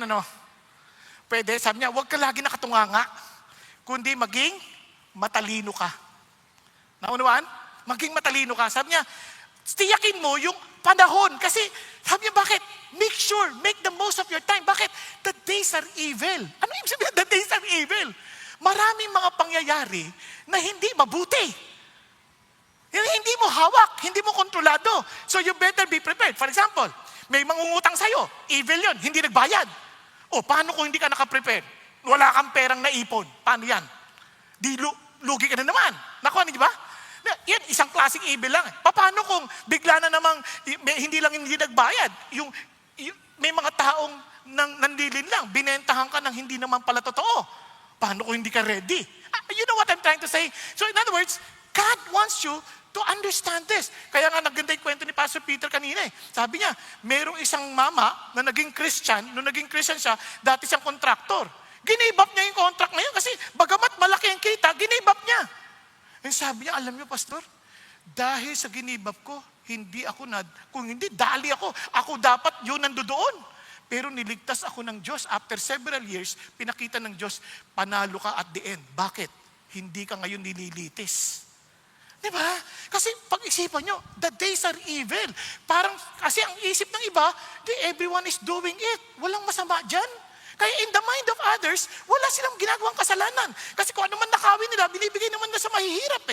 Pwede, sabi niya, huwag kang lagi nakatunganga, kundi maging matalino ka. Naunawaan? Maging matalino ka. Sabi niya, tiyakin mo yung panahon. Kasi, sabi niya, bakit? Make sure, make the most of your time. Bakit? The days are evil. Ano ibig sabihin? The days are evil. Maraming mga pangyayari na hindi mabuti. Hindi mo hawak, hindi mo kontrolado. So you better be prepared. For example, may mangungutang sa'yo. Evil yun, hindi nagbayad. O, paano kung hindi ka nakaprepare? Wala kang perang naipon. Paano yan? Di lugi ka na naman. Naku, di ba? Yan, isang klaseng evil lang. Paano kung bigla na namang hindi nagbayad? May mga taong nandilin lang, binentahan ka ng hindi naman pala totoo. Paano kung hindi ka ready? You know what I'm trying to say? So in other words, God wants you to understand this. Kaya nga naganda yung kwento ni Pastor Peter kanina Sabi niya, merong isang mama na naging Christian, nung naging Christian siya, dati siyang kontraktor. Ginive up niya yung contract ngayon kasi bagamat malaki ang kita, ginive up niya. And sabi niya, alam niyo, Pastor, dahil sa ginibab ko, kung hindi, dali ako. Ako dapat yun nandoon. Pero niligtas ako ng Diyos. After several years, pinakita ng Diyos, panalo ka at the end. Bakit? Hindi ka ngayon nililitis. Diba? Kasi pag-isipan nyo, the days are evil. Parang, kasi ang isip ng iba, everyone is doing it. Walang masama dyan. Kaya in the mind of others, wala silang ginagawang kasalanan. Kasi kung ano man nakawin nila, binibigay naman na sa mahihirap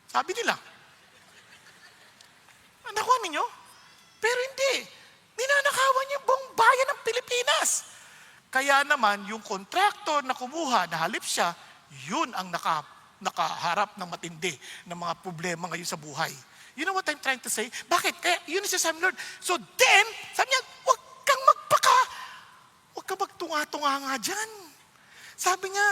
Sabi nila. Nakuha ninyo? Pero hindi. Ninanakawan niya buong bayan ng Pilipinas. Kaya naman, yung contractor na kumuha, na halip siya, yun ang nakaharap ng matindi ng mga problema ngayon sa buhay. You know what I'm trying to say? Bakit? Kaya yun ang sabi ng Lord. So then, sabi niya, huwag kang magtunga-tunga nga dyan. Sabi niya,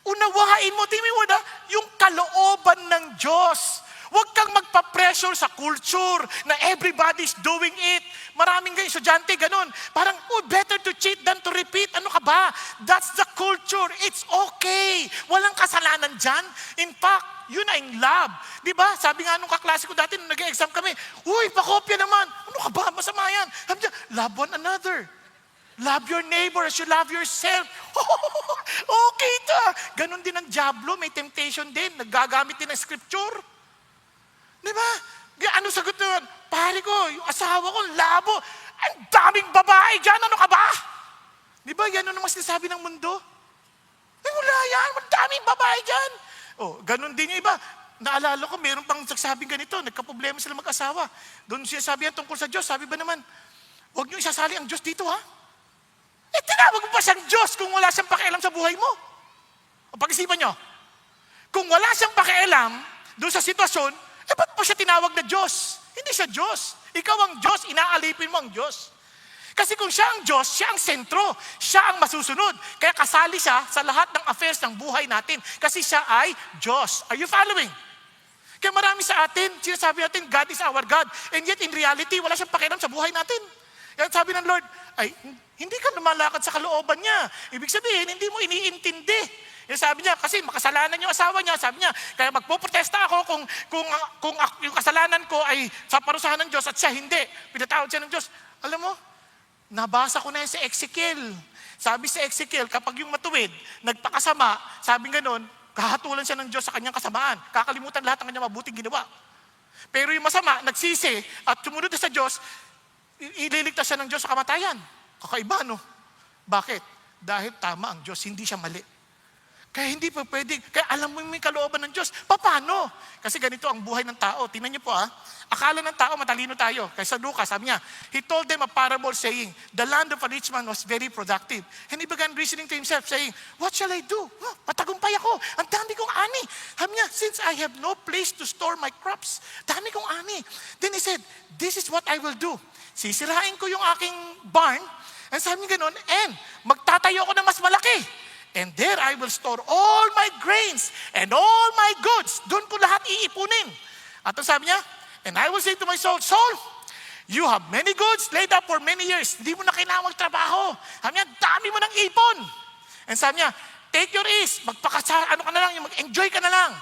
unawain mo, tingin mo na, yung kalooban kalooban ng Diyos. Huwag kang magpa-pressure sa culture na everybody's doing it. Maraming ganyan, estudyante, ganun. Parang, better to cheat than to repeat. Ano ka ba? That's the culture. It's okay. Walang kasalanan dyan. In fact, yun ay love. Di ba? Sabi nga nung kaklase ko dati, nung nag-exam kami, pakopya naman. Ano ka ba? Masama yan. Sabi niya, love one another. Love your neighbor as you love yourself. Okay ta. Ganon din ang Diablo. May temptation din. Naggagamit din ng scripture. Di ba? Ano sagot nun? Pare ko, yung asawa ko, labo. Ang daming babae dyan. Ano ka ba? Di ba? Yan ang sinasabi ng mundo. Wala yan. Ang daming babae dyan. Ganon din yung iba. Naalala ko, meron pang sagsabing ganito. Nagka-problema sila mag-asawa. Doon siya sabi yan tungkol sa Diyos. Sabi ba naman, huwag niyo isasali ang Diyos dito, ha? Tinawag mo pa siyang Diyos kung wala siyang pakialam sa buhay mo. Pag-isipan nyo, kung wala siyang pakialam doon sa sitwasyon, ba't mo siya tinawag na Diyos? Hindi siya Diyos. Ikaw ang Diyos, inaalipin mo ang Diyos. Kasi kung siya ang Diyos, siya ang sentro, siya ang masusunod. Kaya kasali siya sa lahat ng affairs ng buhay natin. Kasi siya ay Diyos. Are you following? Kaya marami sa atin, sinasabi natin, God is our God. And yet in reality, wala siyang pakialam sa buhay natin. Kaya sabi ng Lord, hindi ka lumalakad sa kalooban niya. Ibig sabihin, hindi mo iniintindi. Yung sabi niya, kasi makasalanan yung asawa niya, sabi niya, kaya magpoprotesta ako kung yung kasalanan ko ay sa parusahan ng Diyos at siya hindi. Pinatawad siya ng Diyos. Alam mo, nabasa ko na yan sa Ezekiel. Sabi sa Ezekiel, kapag yung matuwid, nagpakasama, sabi ganon, kahatulan siya ng Diyos sa kanyang kasamaan. Kakalimutan lahat ng kanyang mabuting ginawa. Pero yung masama, nagsisi at sumunod sa Diyos, ililigtas siya ng Diyos sa kamatayan. Kakaiba, no? Bakit? Dahil tama ang Diyos, hindi siya mali. Kaya hindi pa pwede. Kaya alam mo yung may kalooban ng Diyos. Paano? Kasi ganito ang buhay ng tao. Tingnan niyo po akala ng tao matalino tayo. Kaya sa Lucas, sabi niya, he told them a parable saying, the land of a rich man was very productive. And he began reasoning to himself saying, what shall I do? Matagumpay ako. Ang dami kong ani. Sabi niya, since I have no place to store my crops, dami kong ani. Then he said, this is what I will do. Sisirain ko yung aking barn. And sabi niya ganun, and magtatayo ako ng mas malaki. And there I will store all my grains and all my goods. Doon ko lahat iipunin. At ang sabi niya, and I will say to my soul, soul, you have many goods laid up for many years. Hindi mo na kailangan magtrabaho. Sabi niya, dami mo ng ipon. And sabi niya, take your ease. Mag-enjoy ka na lang.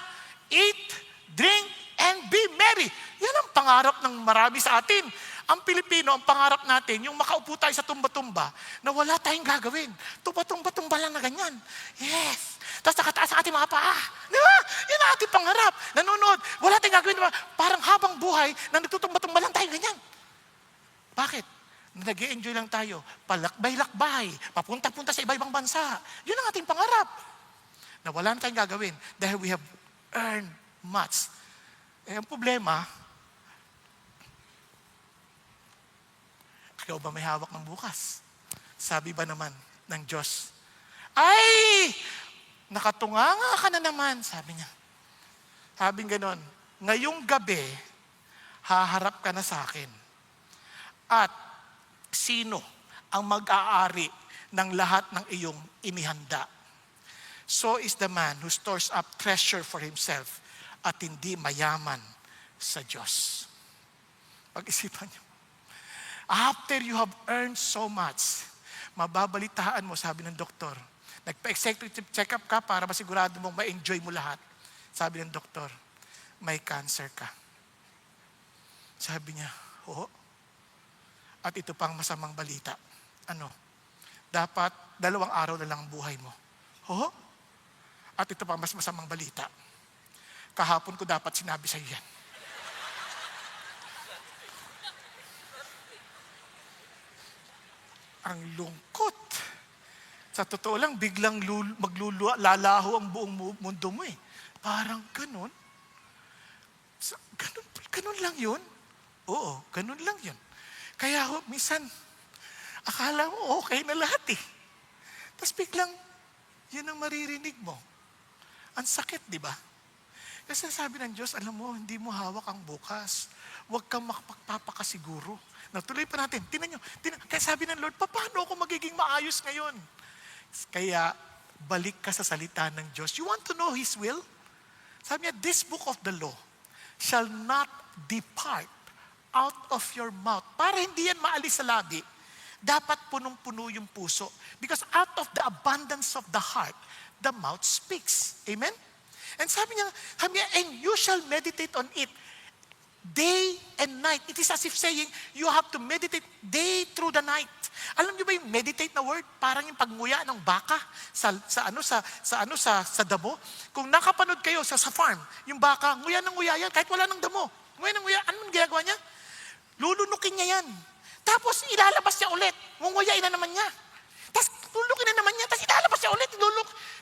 Eat, drink, and be merry. Yan ang pangarap ng marami sa atin. Ang Pilipino, ang pangarap natin, yung makaupo tayo sa tumba-tumba na wala tayong gagawin. Tumba-tumba lang na ganyan. Yes. Tapos nakataas ang ating mga paa. Di ba? Yan ang ating pangarap. Nanonood. Wala tayong gagawin. Diba? Parang habang buhay na nagtutumba-tumba lang tayo ganyan. Bakit? Nag-i-enjoy lang tayo. Palakbay-lakbay. Papunta-punta sa iba-ibang bansa. Yun ang ating pangarap. Na wala na tayong gagawin dahil we have earned much. Ang problema, ikaw ba may hawak ng bukas? Sabi ba naman ng Diyos, ay, nakatunganga ka na naman, sabi niya. Sabi ganon, ngayong gabi, haharap ka na sa akin. At sino ang mag-aari ng lahat ng iyong inihanda? So is the man who stores up treasure for himself at hindi mayaman sa Diyos. Pag-isipan niyo. After you have earned so much, mababalitaan mo, sabi ng doktor. Nagpa-executive check-up ka para masigurado mong ma-enjoy mo lahat. Sabi ng doktor, may cancer ka. Sabi niya, oo. At ito pang masamang balita. Ano? Dapat 2 araw na lang ang buhay mo. Oo. At ito pang mas masamang balita. Kahapon ko dapat sinabi sa iyo yan. Ang lungkot. Sa totoo lang, biglang lalaho ang buong mundo mo eh. Parang ganun. Ganun lang yun? Oo, ganun lang yun. Kaya minsan, akala mo okay na lahat eh. Tapos biglang, yun ang maririnig mo. Ang sakit, di ba? Kasi sabi ng Diyos, alam mo, hindi mo hawak ang bukas. Huwag kang makapagpapakasiguro. Natuloy pa natin. Tingnan nyo. Kaya sabi ng Lord, paano ako magiging maayos ngayon? Kaya, balik ka sa salita ng Diyos. You want to know His will? Sabi niya, this book of the law shall not depart out of your mouth. Para hindi yan maalis sa labi, dapat punong-puno yung puso. Because out of the abundance of the heart, the mouth speaks. Amen? And sabi niya, and you shall meditate on it day and night. It is as if saying, you have to meditate day through the night. Alam niyo ba yung meditate na word? Parang yung pagnguya ng baka sa damo. Kung nakapanood kayo sa farm, yung baka, nguya ng nguya yan, kahit wala ng damo. Nguya ng nguya, anong ginagawa niya? Lulunukin niya yan. Tapos ilalabas niya ulit. Ngunguyain na naman niya. Tapos lulukin na naman niya. Tapos ilalabas niya ulit.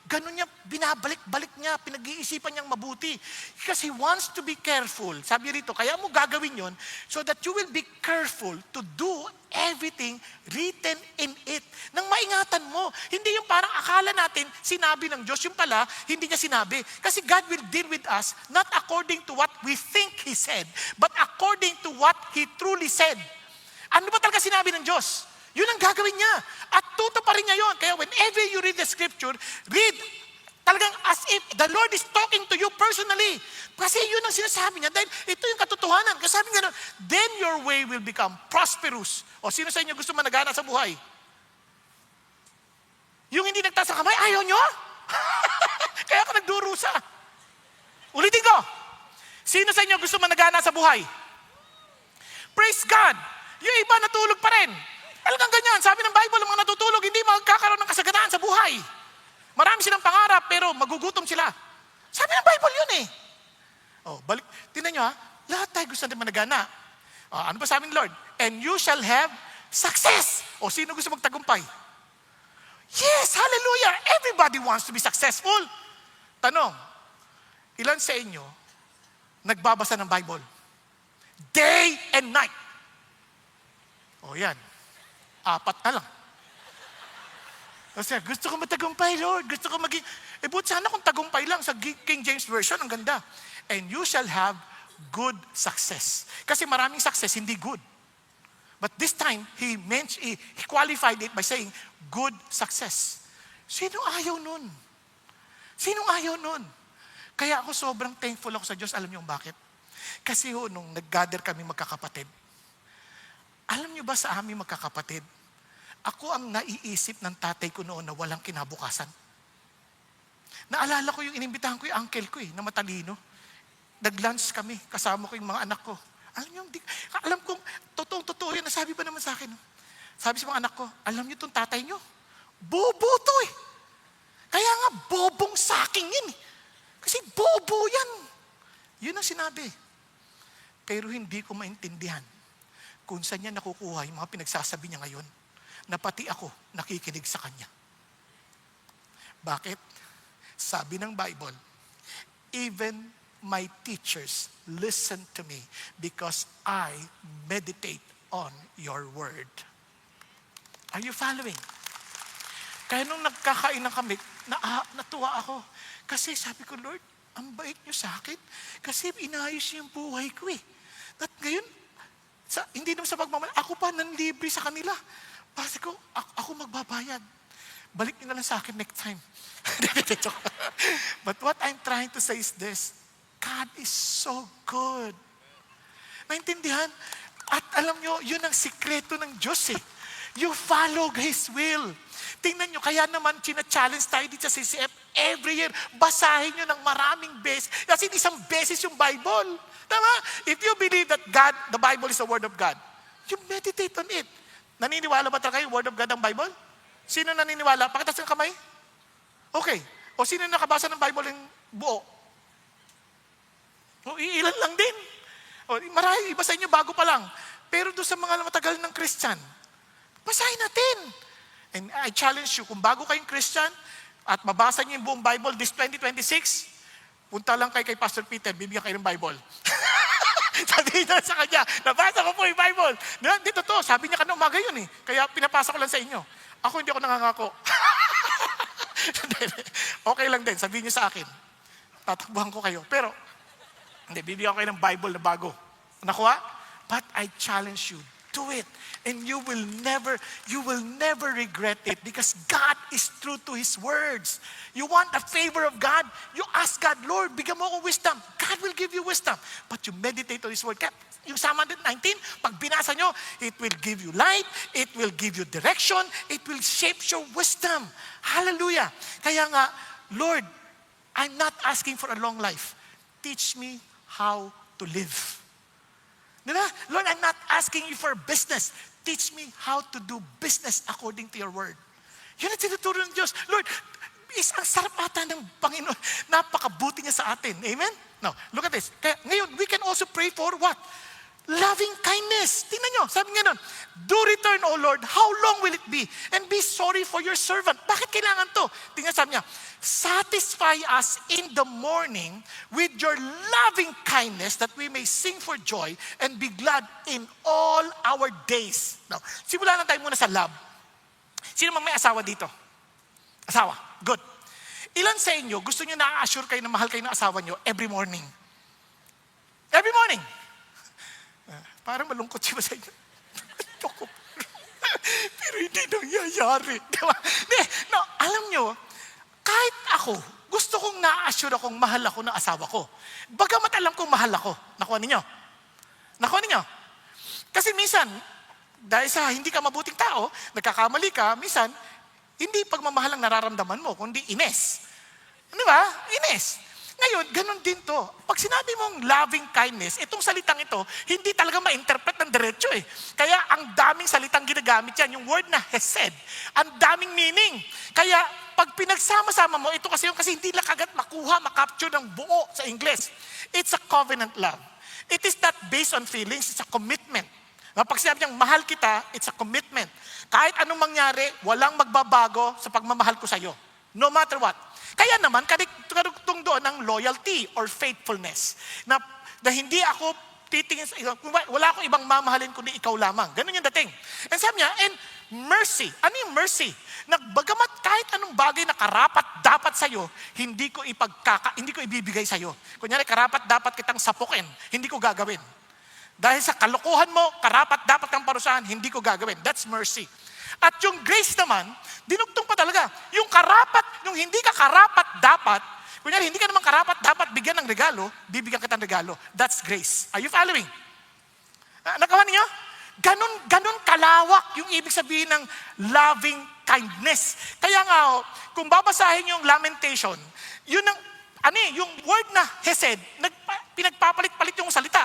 Ganun niya, binabalik-balik niya, pinag-iisipan niyang mabuti. Because he wants to be careful. Sabi rito, kaya mo gagawin yon so that you will be careful to do everything written in it. Nang maingatan mo. Hindi yung parang akala natin, sinabi ng Diyos. Yung pala, hindi niya sinabi. Kasi God will deal with us not according to what we think He said, but according to what He truly said. Ano ba talaga sinabi ng Diyos? Yun ang gagawin niya. At tutuparin niya yun. Kaya whenever you read the scripture, read talagang as if the Lord is talking to you personally. Kasi yun ang sinasabi niya. Dahil ito yung katotohanan. Kasi sabi niya, then your way will become prosperous. O sino sa inyo gusto managana sa buhay? Yung hindi nagtaas ang kamay, ayaw nyo? Kaya ako nagdurusa. Ulitin ko. Sino sa inyo gusto managana sa buhay? Praise God. Yung iba natulog pa rin. Talagang ganyan. Sabi ng Bible, ang mga natutulog, hindi magkakaroon ng kasaganaan sa buhay. Marami silang pangarap, pero magugutom sila. Sabi ng Bible yun eh. Oh, balik. Tingnan nyo ha, lahat tayo gusto natin managana. Ano ba sabi ng Lord? And you shall have success. O sino gusto magtagumpay? Yes, hallelujah. Everybody wants to be successful. Tanong, ilan sa inyo nagbabasa ng Bible? Day and night. O yan. 4 na lang. Kasi gusto ko matagumpay, Lord. Gusto ko maging... buti sana kung tagumpay lang sa King James Version. Ang ganda. And you shall have good success. Kasi maraming success, hindi good. But this time, he qualified it by saying, good success. Sino ayaw nun? Sino ayaw nun? Kaya ako sobrang thankful ako sa Diyos. Alam niyo bakit? Kasi nung nag-gather kami magkakapatid, alam niyo ba sa aming magkakapatid, ako ang naiisip ng tatay ko noon na walang kinabukasan. Naalala ko yung inimbitahan ko yung uncle ko na matalino. Nag-lunch kami, kasama ko yung mga anak ko. Alam kong, totoo yan, nasabi ba naman sa akin? Sabi sa mga anak ko, alam niyo itong tatay niyo? Bobo to eh. Kaya nga, bobong saking yun eh. Kasi bobo yan. Yun ang sinabi. Pero hindi ko maintindihan kung saan niya nakukuha yung mga pinagsasabi niya ngayon na pati ako nakikinig sa kanya. Bakit? Sabi ng Bible, even my teachers listen to me because I meditate on your word. Are you following? Kaya nung nagkakainan kami, natuwa ako. Kasi sabi ko, Lord, ang bait niyo sa akin. Kasi inayos niyo yung buhay ko eh. At ngayon, hindi naman sa pagmamahal, ako pa nanlibre sa kanila. Kasi ko, ako magbabayad. Balik niyo na lang sa akin next time. But what I'm trying to say is this, God is so good. Naintindihan? At alam niyo, yun ang sikreto ng Diyos eh. You follow His will. Tingnan nyo, kaya naman china-challenge tayo dito sa CCF every year. Basahin nyo ng maraming beses. Kasi isang beses yung Bible. Tama? If you believe that God, the Bible is the Word of God, you meditate on it. Naniniwala ba talaga yung Word of God ang Bible? Sino naniniwala? Pakitas ng kamay? Okay. O sino nakabasa ng Bible yung buo? O ilan lang din. O marami, iba sa inyo bago pa lang. Pero doon sa mga matagal ng Christian, basahin natin. And I challenge you, kung bago kayong Christian at mabasa niyo yung buong Bible this 2026, punta lang kay Pastor Peter, bibigyan kayo ng Bible. Sabihin niya sa kanya, nabasa ko po yung Bible. Hindi totoo, sabi niya kanina umaga yun eh. Kaya pinapasa ko lang sa inyo. Ako hindi ako nangangako. Okay lang din, sabihin niyo sa akin. Tatakbuhan ko kayo. Pero, hindi, bibigyan ko kayo ng Bible na bago. Nakuha? But I challenge you, do it. And you will never regret it because God is true to His words. You want the favor of God, you ask God, Lord, bigyan mo akong wisdom. God will give you wisdom. But you meditate on His word. Kaya yung Psalm 119, pag binasa nyo, it will give you light, it will give you direction, it will shape your wisdom. Hallelujah. Kaya nga, Lord, I'm not asking for a long life. Teach me how to live. Diba? Lord, I'm not asking you for business. Teach me how to do business according to your word. Yun ang tinuturo ng Diyos. Lord, ang sarap ata ng Panginoon. Napakabuti niya sa atin. Amen? Now, look at this. Kaya ngayon, we can also pray for what? Loving kindness. Tingnan nyo, sabi nga nun, do return, O Lord, how long will it be? And be sorry for your servant. Bakit kailangan to? Tingnan, sabi niya, satisfy us in the morning with your loving kindness that we may sing for joy and be glad in all our days. Now, simula na tayo muna sa love. Sino mang may asawa dito? Asawa. Good. Ilan sa inyo, gusto nyo na-assure kayo na mahal kayo ng asawa nyo every morning? Every morning. Parang malungkot siya sa inyo. Pero hindi nangyayari. Diba? No, alam nyo, kahit ako, gusto kong na-assure akong mahal ako ng asawa ko. Bagamat alam kong mahal ako. Nakuha ninyo? Nakuha ninyo? Kasi minsan, dahil sa hindi ka mabuting tao, nagkakamali ka, minsan, hindi pagmamahal ang nararamdaman mo, kundi ines. Di ba? Ines. Ngayon, ganun din to. Pag sinabi mong loving kindness, itong salitang ito, hindi talaga ma-interpret ng diretso eh. Kaya ang daming salitang ginagamit yan, yung word na hesed, ang daming meaning. Kaya pag pinagsama-sama mo, ito kasi hindi lang agad makuha, makapture ng buo sa English. It's a covenant love. It is not based on feelings, it's a commitment. Pag sinabi niyang mahal kita, it's a commitment. Kahit anong mangyari, walang magbabago sa pagmamahal ko sa iyo. No matter what. Kaya naman, karugtong doon ang loyalty or faithfulness. Na hindi ako titingin sa wala akong ibang mamahalin kundi ikaw lamang. Ganun yung dating. And sabi niya, and mercy. Ano yung mercy? Bagamat kahit anong bagay na karapat dapat sa'yo, hindi ko ibibigay sa'yo. Kunyari, karapat dapat kitang sapukin, hindi ko gagawin. Dahil sa kalokohan mo, karapat dapat kang parusahan, hindi ko gagawin. That's mercy. At yung grace naman, dinugtong pa talaga. Yung hindi ka karapat dapat, kunyari, hindi ka naman karapat dapat bigyan ng regalo, bibigyan kita ng regalo. That's grace. Are you following? Nagawa niyo? Ganon kalawak yung ibig sabihin ng loving kindness. Kaya nga, kung babasahin yung lamentation, yung word na hesed, pinagpapalit-palit yung salita.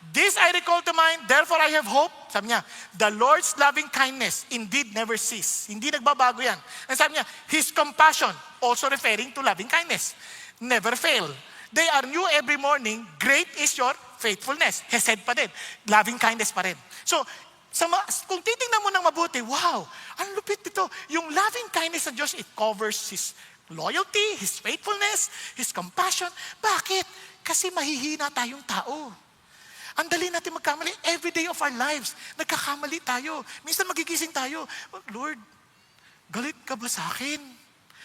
This I recall to mind, therefore I have hope. Sabi niya, the Lord's loving kindness indeed never cease. Hindi nagbabago yan. And sabi niya, His compassion, also referring to loving kindness, never fail. They are new every morning. Great is your faithfulness. Hesed pa din. Loving kindness pa rin. So, kung titingnan mo ng mabuti, wow, ang lupit nito. Yung loving kindness ng Diyos, it covers His loyalty, His faithfulness, His compassion. Bakit? Kasi mahihina tayong tao. Ang dali natin magkamali. Every day of our lives, nagkakamali tayo. Minsan magigising tayo, Lord, galit ka ba sa akin?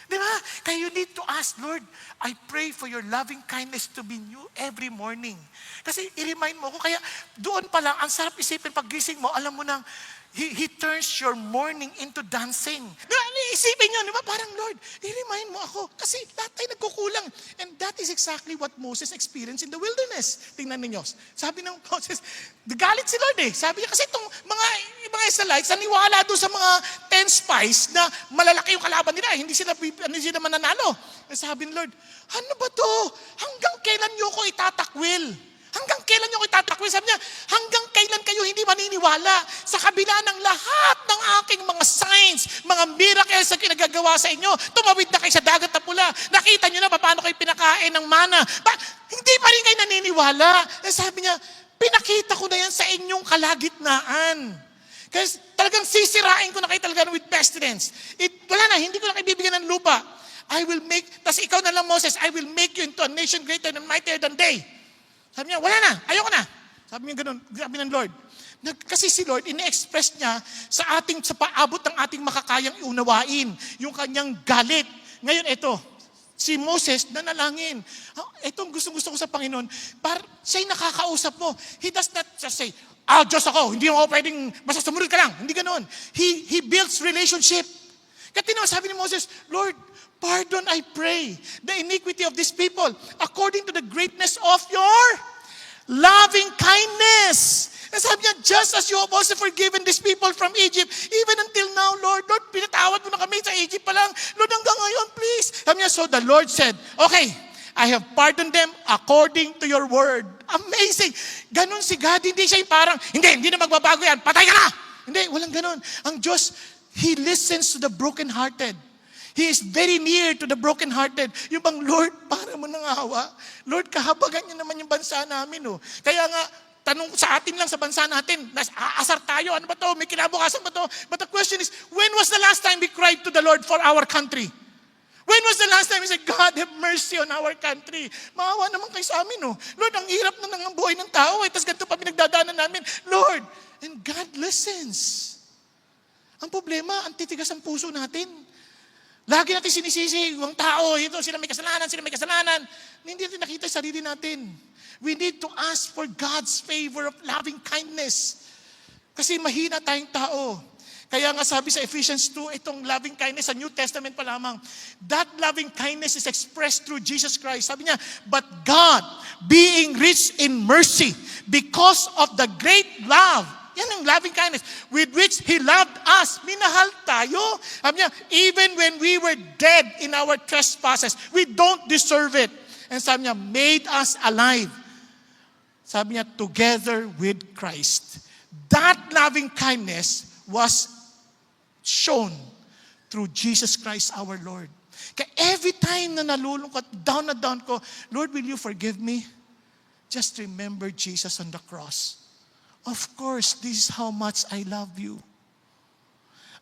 Di ba? Kaya you need to ask, Lord, I pray for your loving kindness to be new every morning. Kasi i-remind mo ko, kaya doon pa lang, ang sarap isipin paggising mo, alam mo nang, He turns your morning into dancing. Isipin nyo, di ba? Parang, Lord, i-remind mo ako. Kasi lahat tayo nagkukulang. And that is exactly what Moses experienced in the wilderness. Tingnan ninyo. Sabi ng Moses, galit si Lord eh. Sabi niya, kasi itong mga Israelites, naniwala doon sa mga 10 spies na malalaki yung kalaban nila. Hindi sila mananalo. Sabi ng Lord, ano ba to? Hanggang kailan nyo ko itatakwil? Hanggang kailan nyo ko itatakwil? Sabi niya, hanggang kailan kayo hindi maniniwala sa kabila ng lahat ng aking mga signs, mga miracles na kinagagawa sa inyo. Tumawid na kayo sa dagat na pula. Nakita nyo na paano kayo pinakain ng mana. Hindi pa rin kayo naniniwala. Sabi niya, pinakita ko na yan sa inyong kalagitnaan. Kasi talagang sisirain ko na kayo talaga with pestilence. Wala na, hindi ko na kayo bibigyan ng lupa. Tas ikaw na lang, Moses, I will make you into a nation greater and mightier than they. Sabi niya, wala na, ayoko na. Sabi niya ganun, sabi ng Lord. Kasi si Lord, ine-express niya sa paabot ng ating makakayang iunawain, yung kanyang galit. Ngayon, ito, Si Moses, nanalangin. Itong gusto ko sa Panginoon, siya'y nakakausap mo. He does not just say, Diyos ako, hindi mo pwedeng, basta sumunod ka lang. Hindi ganoon. He builds relationship. Kaya sabi ni Moses, Lord, pardon, I pray, the iniquity of these people according to the greatness of your loving kindness. And sabi niya, just as you have also forgiven these people from Egypt, even until now, Lord, pinatawad mo na kami sa Egypt pa lang. Lord, hanggang ngayon, please. Sabi niya, so the Lord said, okay, I have pardoned them according to your word. Amazing. Ganon si God. Hindi siya yung parang, hindi na magbabago yan. Patay ka na. Hindi, walang ganon. Ang Diyos, He listens to the brokenhearted. He is very near to the brokenhearted. Yung bang, Lord, para mo nang awa. Lord, kahabagan niyo naman yung bansa namin. Oh. Kaya nga, tanong sa atin lang sa bansa natin, aasar tayo, ano ba to? May kinabukasan ba to? But the question is, when was the last time we cried to the Lord for our country? When was the last time we said, God, have mercy on our country? Maawa naman kayo sa amin, oh. Lord, ang hirap na ng buhay ng tao, tapos ganito pa pinagdadaanan namin. Lord, and God listens. Ang problema, ang titigas ang puso natin. Lagi natin sinisisi, yung tao, ito, sila may kasalanan. Hindi natin nakita sa sarili natin. We need to ask for God's favor of loving kindness. Kasi mahina tayong tao. Kaya nga sabi sa Ephesians 2, itong loving kindness sa New Testament pa lamang, that loving kindness is expressed through Jesus Christ. Sabi niya, but God, being rich in mercy, because of the great love, yan ang loving kindness, with which He loved us. Minahal tayo. Sabi niya, even when we were dead in our trespasses, we don't deserve it. And sabi niya, made us alive. Sabi niya, together with Christ. That loving kindness was shown through Jesus Christ our Lord. Kaya every time na nalulungkot, down na down ko, Lord, will you forgive me? Just remember Jesus on the cross. Of course, this is how much I love you.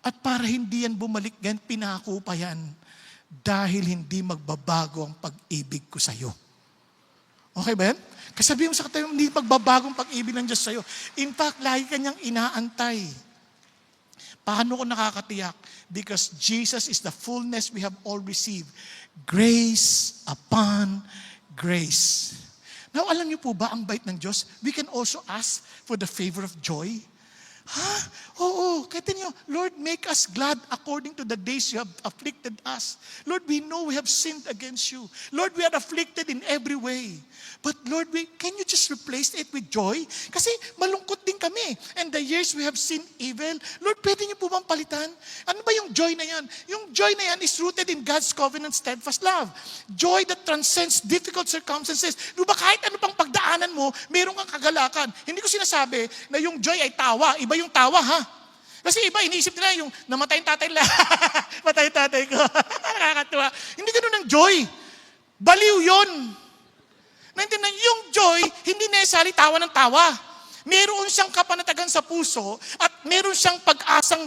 At para hindi yan bumalik yan, pinako pa yan. Dahil hindi magbabago ang pag-ibig ko sa iyo. Okay ba yan? Kasi sabihin mo sa katayo, hindi magbabagong pag-ibig ng Diyos sa'yo. In fact, lagi kanyang inaantay. Paano ko nakakatiyak? Because Jesus is the fullness we have all received. Grace upon grace. Now, alam niyo po ba, ang bait ng Diyos, we can also ask for the favor of joy. Oo. Kaya niyo, Lord, make us glad according to the days you have afflicted us. Lord, we know we have sinned against you. Lord, we are afflicted in every way. But Lord, can you just replace it with joy? Kasi malungkot din kami. And the years we have seen evil, Lord, pwede niyo po bang palitan? Ano ba yung joy na yan? Yung joy na yan is rooted in God's covenant steadfast love. Joy that transcends difficult circumstances. Di ba kahit ano pang pagdaanan mo, meron kang kagalakan. Hindi ko sinasabi na yung joy ay tawa. Iba yung tawa, ha? Kasi iba, iniisip nila yung namatay yung tatay nila. Matay yung tatay ko. Nakakatuwa. Hindi ganun ang joy. Baliw yun. Naintindihan, yung joy, hindi necessarily tawa ng tawa. Meron siyang kapanatagan sa puso at meron siyang pag-asang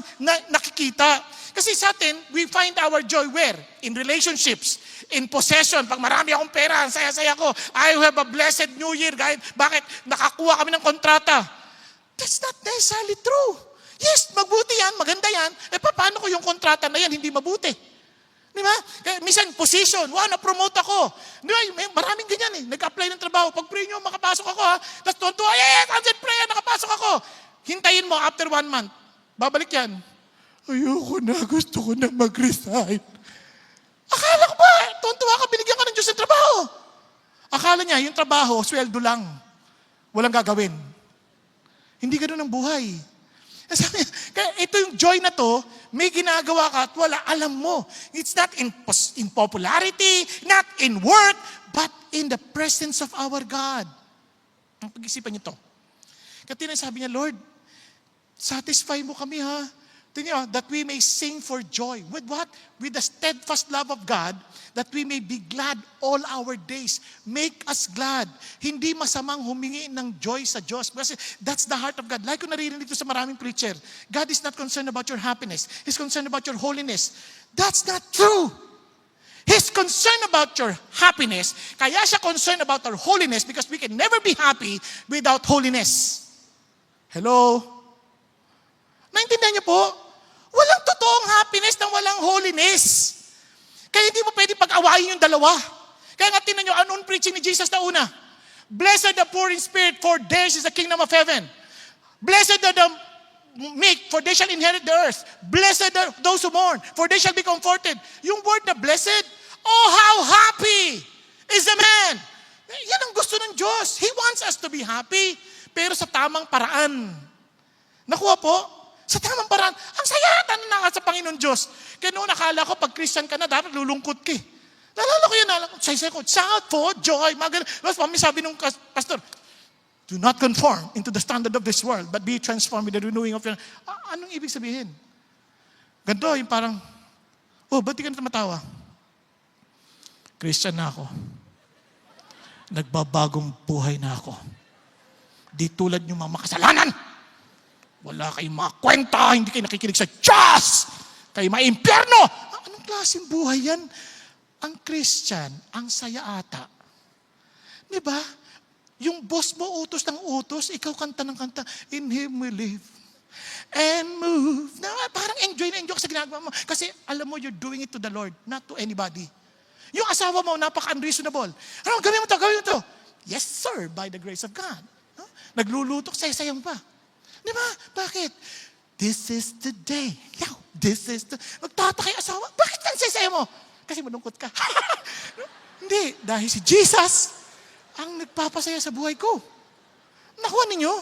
nakikita. Kasi sa atin, we find our joy where? In relationships, in possession. Pag marami akong pera, ang saya-saya ko. I have a blessed new year. Bakit? Nakakuha kami ng kontrata. That's not necessarily true. Yes, mabuti yan, maganda yan. Paano ko yung kontrata na yan hindi mabuti? Di ba? Kaya minsan, position, na-promote ako. Di ba? Maraming ganyan eh. Nag-apply ng trabaho. Pag pray nyo, makapasok ako ha. Tapos tuntua, answered prayer, nakapasok ako. Hintayin mo after 1 month. Babalik yan. Ayoko na, gusto ko na mag-resign. Akala ko ba, tuntua ka, binigyan ka ng Diyos ng trabaho. Akala niya, yung trabaho, sweldo lang. Walang gagawin. Hindi ganoon ang buhay. Kaya ito yung joy na to, may ginagawa ka at wala, alam mo. It's not in popularity, not in worth, but in the presence of our God. Ang pag-isipan niyo to. Kaya sabi niya, Lord, satisfy mo kami ha. Tingnan, that we may sing for joy. With what? With the steadfast love of God, that we may be glad all our days. Make us glad. Hindi masamang humingi ng joy sa Diyos. Kasi that's the heart of God. Like ko naririnig dito sa maraming preacher, God is not concerned about your happiness. He's concerned about your holiness. That's not true. He's concerned about your happiness. Kaya siya concerned about our holiness because we can never be happy without holiness. Hello? Naintindihan niyo po? Walang totoong happiness na walang holiness. Kaya hindi mo pwede pag-awayin yung dalawa. Kaya nga tinan nyo, anong preaching ni Jesus na una? Blessed the poor in spirit, for theirs is the kingdom of heaven. Blessed are the meek, for they shall inherit the earth. Blessed are those who mourn, for they shall be comforted. Yung word na blessed, oh how happy is the man. Yan ang gusto ng Diyos. He wants us to be happy, pero sa tamang paraan. Nakuha po? Sa tamang paraan. Ang saya ata na sa Panginoon Diyos. Kaya noon akala ko pag Christian ka na, dapat lulungkot ka. Nalala ko yun, say ko, shout for joy. Tapos mami sabi nung pastor, do not conform into the standard of this world, but be transformed with the renewing of your... Anong ibig sabihin? Ganito, yung parang, ba't di ka na matawa? Christian na ako. Nagbabagong buhay na ako. Di tulad yung mga makasalanan. Wala kayong mga kwenta, hindi kayo nakikinig sa Diyos. Kayo ma-impyerno. Anong klaseng buhay yan? Ang Christian, ang saya ata. Diba? Yung boss mo utos ng utos, ikaw kanta ng kanta, in Him we live and move. Parang enjoy na enjoy ka sa ginagawa mo. Kasi alam mo, you're doing it to the Lord, not to anybody. Yung asawa mo, napaka-unreasonable. Ano, gawin mo to. Yes, sir, by the grace of God. No? Naglulutok, sayang pa. Di ba? Bakit? This is the day. Magtatakay asawa. Bakit ang saya mo? Kasi malungkot ka. Hindi, dahil si Jesus ang nagpapasaya sa buhay ko. Nakuha ninyo?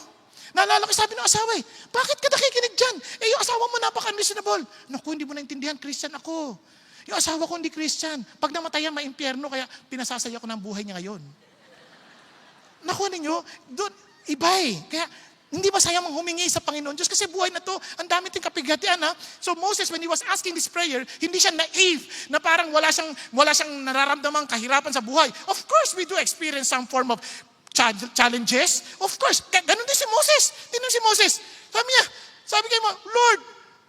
Naalala ko sabi ng asawa bakit ka nakikinig dyan? Yung asawa mo napaka-unreasonable. Naku, hindi mo naintindihan, Christian ako. Yung asawa ko hindi Christian. Pag namatayan, maimpyerno, kaya pinasasaya ko ng buhay niya ngayon. Nakuha ninyo? Doon, iba Kaya, hindi masaya mang humingi sa Panginoon Diyos kasi buhay na to, ang dami ting kapigatian So Moses, when he was asking this prayer, hindi siya naive na parang wala siyang nararamdamang kahirapan sa buhay. Of course, we do experience some form of challenges. Of course, ganun din si Moses. Tingnan si Moses. Sabi kay mo, Lord,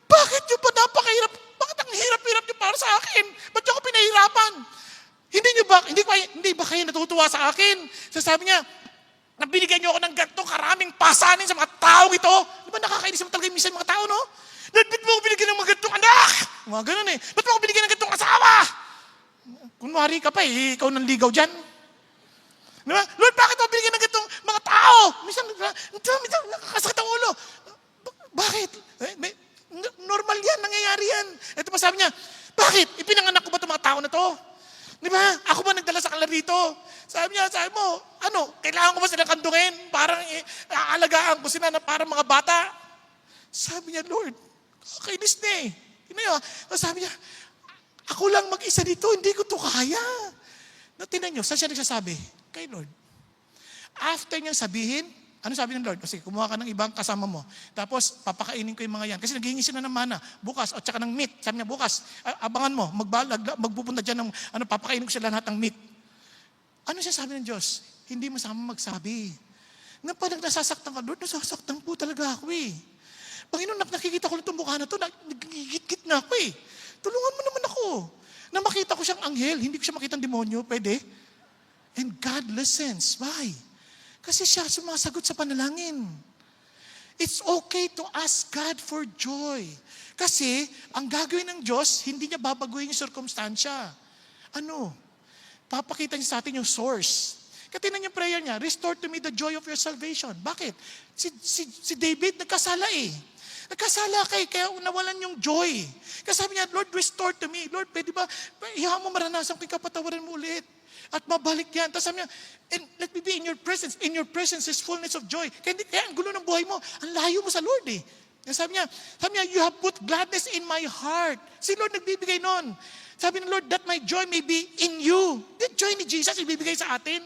bakit yung pa napakahirap? Bakit ang hirap-hirap niyo para sa akin? Ba't niyo ako pinahirapan? Hindi ba kayo natutuwa sa akin? Sabi niya, nabinigyan niyo ako ng ganito karaming pasanin sa mga taong ito. Di ba nakakainis mo talaga minsan mga tao, no? Lord, ba't mo ako binigyan ng mga ganitong anak? Mga ganun Ba't mo ako binigyan ng ganitong asawa? Kunwari ka pa ikaw nang ligaw dyan. Di ba? Lord, bakit mo binigyan ng ganitong mga tao? Minsan nakakasakit ang ulo. Bakit? Normal yan, nangyayari yan. Ito pa sabi niya, bakit? Ipinanganak ko ba itong mga tao na to? Di ba? Ako ba nagdala sa kanila dito? Sabi mo, kailangan ko ba silang kandungin? Parang aalagaan ko sila na parang mga bata. Sabi niya, Lord, kakainis na Sabi niya, ako lang mag-isa dito, hindi ko to kaya. Tinan niyo, saan siya nagsasabi? Kay Lord. After niyang sabihin, ano sabi ng Lord? Kasi kumuha ka ng ibang kasama mo. Tapos, papakainin ko yung mga yan. Kasi naghihingi sila ng mana, bukas, at saka ng meat. Sabi niya, bukas, abangan mo, magpupunta dyan ng, papakainin ko sila lahat ng meat. Ano siya sabi ng Diyos? Hindi mo sama magsabi. Pag nasasaktan ka, Lord, nasasaktan po talaga ako Panginoon, nakikita ko lang itong mukha na ito, nagigit-git na ako Tulungan mo naman ako. Na makita ko siyang anghel, hindi ko siya makita ng demonyo, pwede? And God listens. Why? Kasi siya sumasagot sa panalangin. It's okay to ask God for joy. Kasi, ang gagawin ng Diyos, hindi niya babaguhin yung circumstansya. Papakita niya sa atin yung source. Katinan yung prayer niya, restore to me the joy of your salvation. Bakit? Si David, nagkasala Nagkasala kaya nawalan yung joy. Kasi sabi niya, Lord, restore to me. Lord, pwede ba, iyahan mo maranasan ko, kapatawaran mo ulit. At mabalik yan. Tapos sabi niya, and let me be in your presence. In your presence is fullness of joy. Kaya ang gulo ng buhay mo, ang layo mo sa Lord Sabi niya, you have put gladness in my heart. Si Lord nagbibigay nun. Sabi ng Lord, that my joy may be in you. The joy ni Jesus ibibigay sa atin.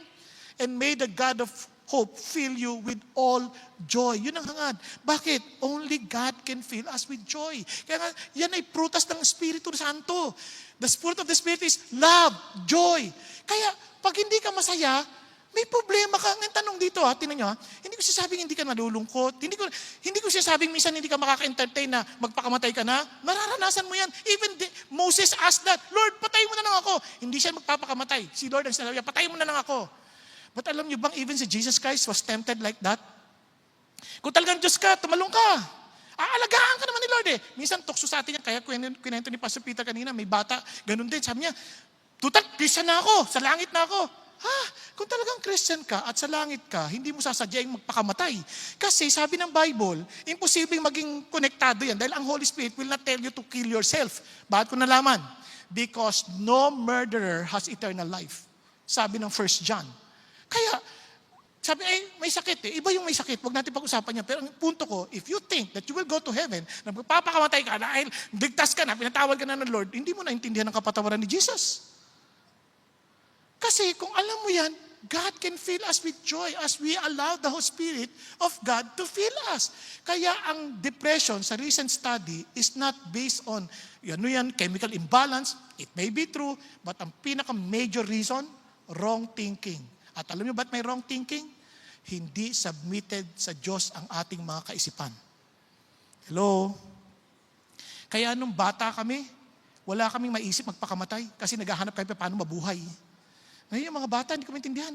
And may the God of hope fill you with all joy. Yun ang hangad. Bakit? Only God can fill us with joy. Kaya nga, yan ay prutas ng Espiritu Santo. The fruit of the Spirit is love, joy. Kaya, pag hindi ka masaya, may problema ka. Ang tanong dito, tinan nyo, hindi ko sinasabing hindi ka nalulungkot. Hindi ko sinasabing minsan hindi ka makaka-entertain na magpakamatay ka na. Mararanasan mo yan. Even Moses asked that, Lord, patay mo na lang ako. Hindi siya magpapakamatay. Si Lord ang sinabi, patay mo na lang ako. But alam niyo bang even si Jesus Christ was tempted like that? Kung talagang Diyos ka, tumalong ka. Aalagaan ka naman nila Lord eh. Minsan tukso sa atin yan. Kaya kwento ni Pastor Peter kanina, may bata, ganun din. Sabi niya, tutal, Christian na ako, sa langit na ako. Kung talagang Christian ka at sa langit ka, hindi mo sasadyaing magpakamatay. Kasi sabi ng Bible, imposibleng maging konektado yan dahil ang Holy Spirit will not tell you to kill yourself. Bakit ko nalaman? Because no murderer has eternal life. Sabi ng 1 John. Kaya, sabi, may sakit eh. Iba yung may sakit. Huwag natin pag-usapan niya. Pero ang punto ko, if you think that you will go to heaven, na magpapakamatay ka dahil ligtas ka na, pinatawad ka na ng Lord, hindi mo naintindihan ang kapatawaran ni Jesus. Kasi kung alam mo yan, God can fill us with joy as we allow the Holy Spirit of God to fill us. Kaya ang depression sa recent study is not based on chemical imbalance. It may be true, but ang pinaka-major reason, wrong thinking. At alam niyo ba't may wrong thinking? Hindi submitted sa Diyos ang ating mga kaisipan. Hello? Kaya nung bata kami, wala kaming maisip magpakamatay kasi naghahanap kami paano mabuhay. Ngayon yung mga bata, hindi ko maintindihan.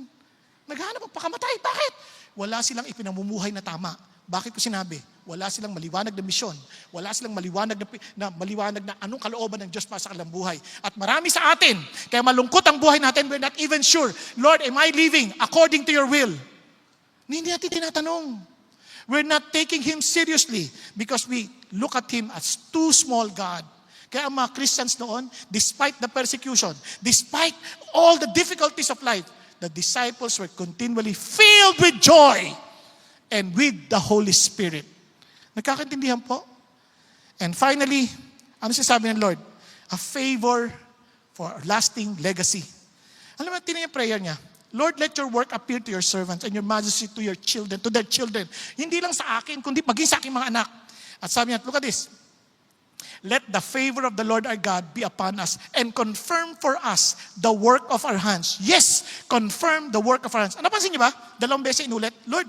Naghahanap magpakamatay. Bakit? Wala silang ipinamumuhay na tama. Bakit ko sinabi? Wala silang maliwanag na misyon. Wala silang maliwanag na anong kalooban ng Diyos para sa kanilang buhay. At marami sa atin, kaya malungkot ang buhay natin, we're not even sure, Lord, am I living according to your will? Hindi natin tinatanong. We're not taking Him seriously because we look at Him as too small God. Kaya ang mga Christians noon, despite the persecution, despite all the difficulties of life, the disciples were continually filled with joy and with the Holy Spirit. Nagkakaintindihan po? And finally, ano sabi ng Lord? A favor for a lasting legacy. Alam mo, tinan yung prayer niya. Lord, let your work appear to your servants and your majesty to your children, to their children. Hindi lang sa akin, kundi maging sa aking mga anak. At sabi niya, look at this. Let the favor of the Lord our God be upon us and confirm for us the work of our hands. Yes, confirm the work of our hands. Napansin niyo ba? 2 beses inulit. Lord,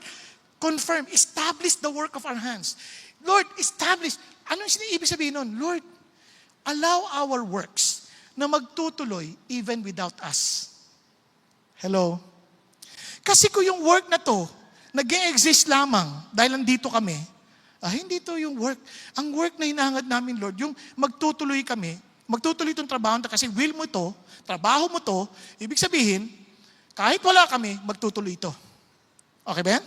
confirm, establish the work of our hands. Lord, establish. Ano yung ibig sabihin nun? Lord, allow our works na magtutuloy even without us. Hello? Kasi kung yung work na to, nag-e-exist lamang dahil nandito kami, hindi to yung work. Ang work na hinahangad namin, Lord, yung magtutuloy kami, magtutuloy itong trabaho kasi will mo to, trabaho mo to, ibig sabihin, kahit wala kami, magtutuloy ito. Okay ba yan?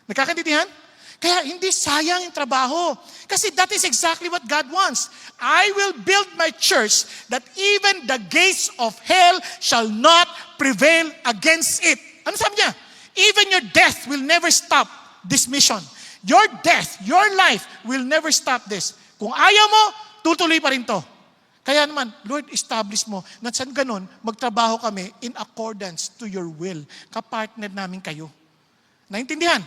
Nagkakaintindihan? Kaya hindi sayang yung trabaho. Kasi that is exactly what God wants. I will build my church that even the gates of hell shall not prevail against it. Ano sabi niya? Even your death will never stop this mission. Your death, your life will never stop this. Kung ayaw mo, tutuloy pa rin to. Kaya naman, Lord, establish mo na saan ganun, magtrabaho kami in accordance to your will. Kapartner namin kayo. Naintindihan?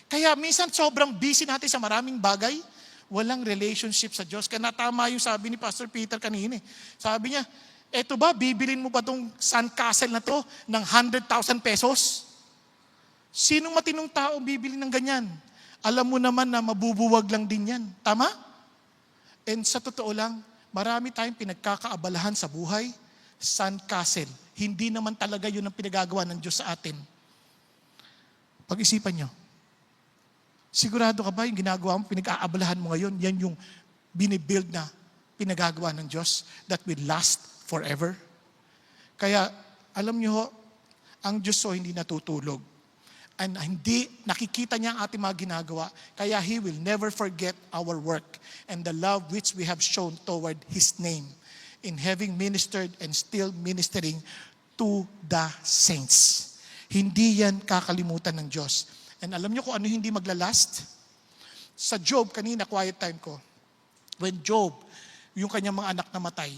Kaya minsan sobrang busy natin sa maraming bagay, walang relationship sa Diyos. Kaya natama yung sabi ni Pastor Peter kanina. Sabi niya, eto ba, bibilin mo ba itong sandcastle na to ng 100,000 pesos? Sinong matinong tao bibili ng ganyan? Alam mo naman na mabubuwag lang din yan. Tama? And sa totoo lang, marami tayong pinagkakaabalahan sa buhay, sandcastle. Hindi naman talaga yun ang pinagagawa ng Diyos sa atin. Pag-isipan nyo. Sigurado ka ba yung ginagawa mo, pinag-aabalahan mo ngayon, yan yung binibuild na pinagagawa ng Diyos that will last forever? Kaya, alam nyo ho, ang Diyos ho hindi natutulog. And hindi nakikita niya ang ating mga ginagawa, kaya He will never forget our work and the love which we have shown toward His name in having ministered and still ministering to the saints. Hindi yan kakalimutan ng Diyos. And alam niyo kung ano hindi maglalast? Sa Job, kanina, quiet time ko, when Job, yung kanyang mga anak namatay,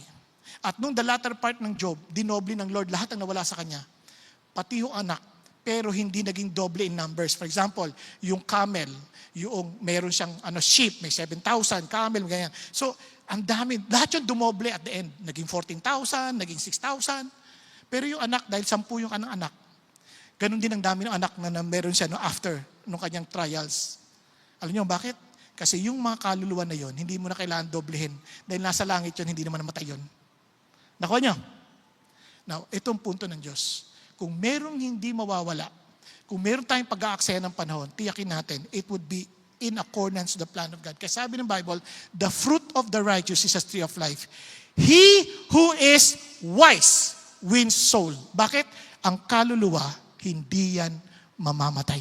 at nung the latter part ng Job, dinoble ng Lord lahat ang nawala sa kanya, pati yung anak, pero hindi naging doble in numbers. For example, yung camel, yung meron siyang sheep, may 7,000, camel, ganyan. So, ang dami, lahat yung dumoble at the end. Naging 14,000, naging 6,000. Pero yung anak, dahil 10 yung anak, ganun din ang dami ng anak na meron siya after nung kanyang trials. Alam niyo bakit? Kasi yung mga kaluluwa na yon, hindi mo na kailangan doblehin. Dahil nasa langit yon, hindi naman namatay yon. Nakuha niyo? Now, itong punto ng Diyos. Kung merong hindi mawawala, kung meron tayong pag-aaksaya ng panahon, tiyakin natin, it would be in accordance to the plan of God. Kaya sabi ng Bible, the fruit of the righteous is a tree of life. He who is wise wins soul. Bakit? Ang kaluluwa, hindi yan mamamatay.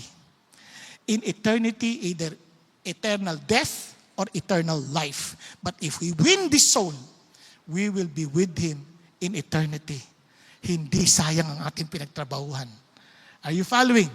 In eternity, either eternal death or eternal life. But if we win this soul, we will be with Him in eternity. Hindi sayang ang ating pinagtrabahuhan. Are you following?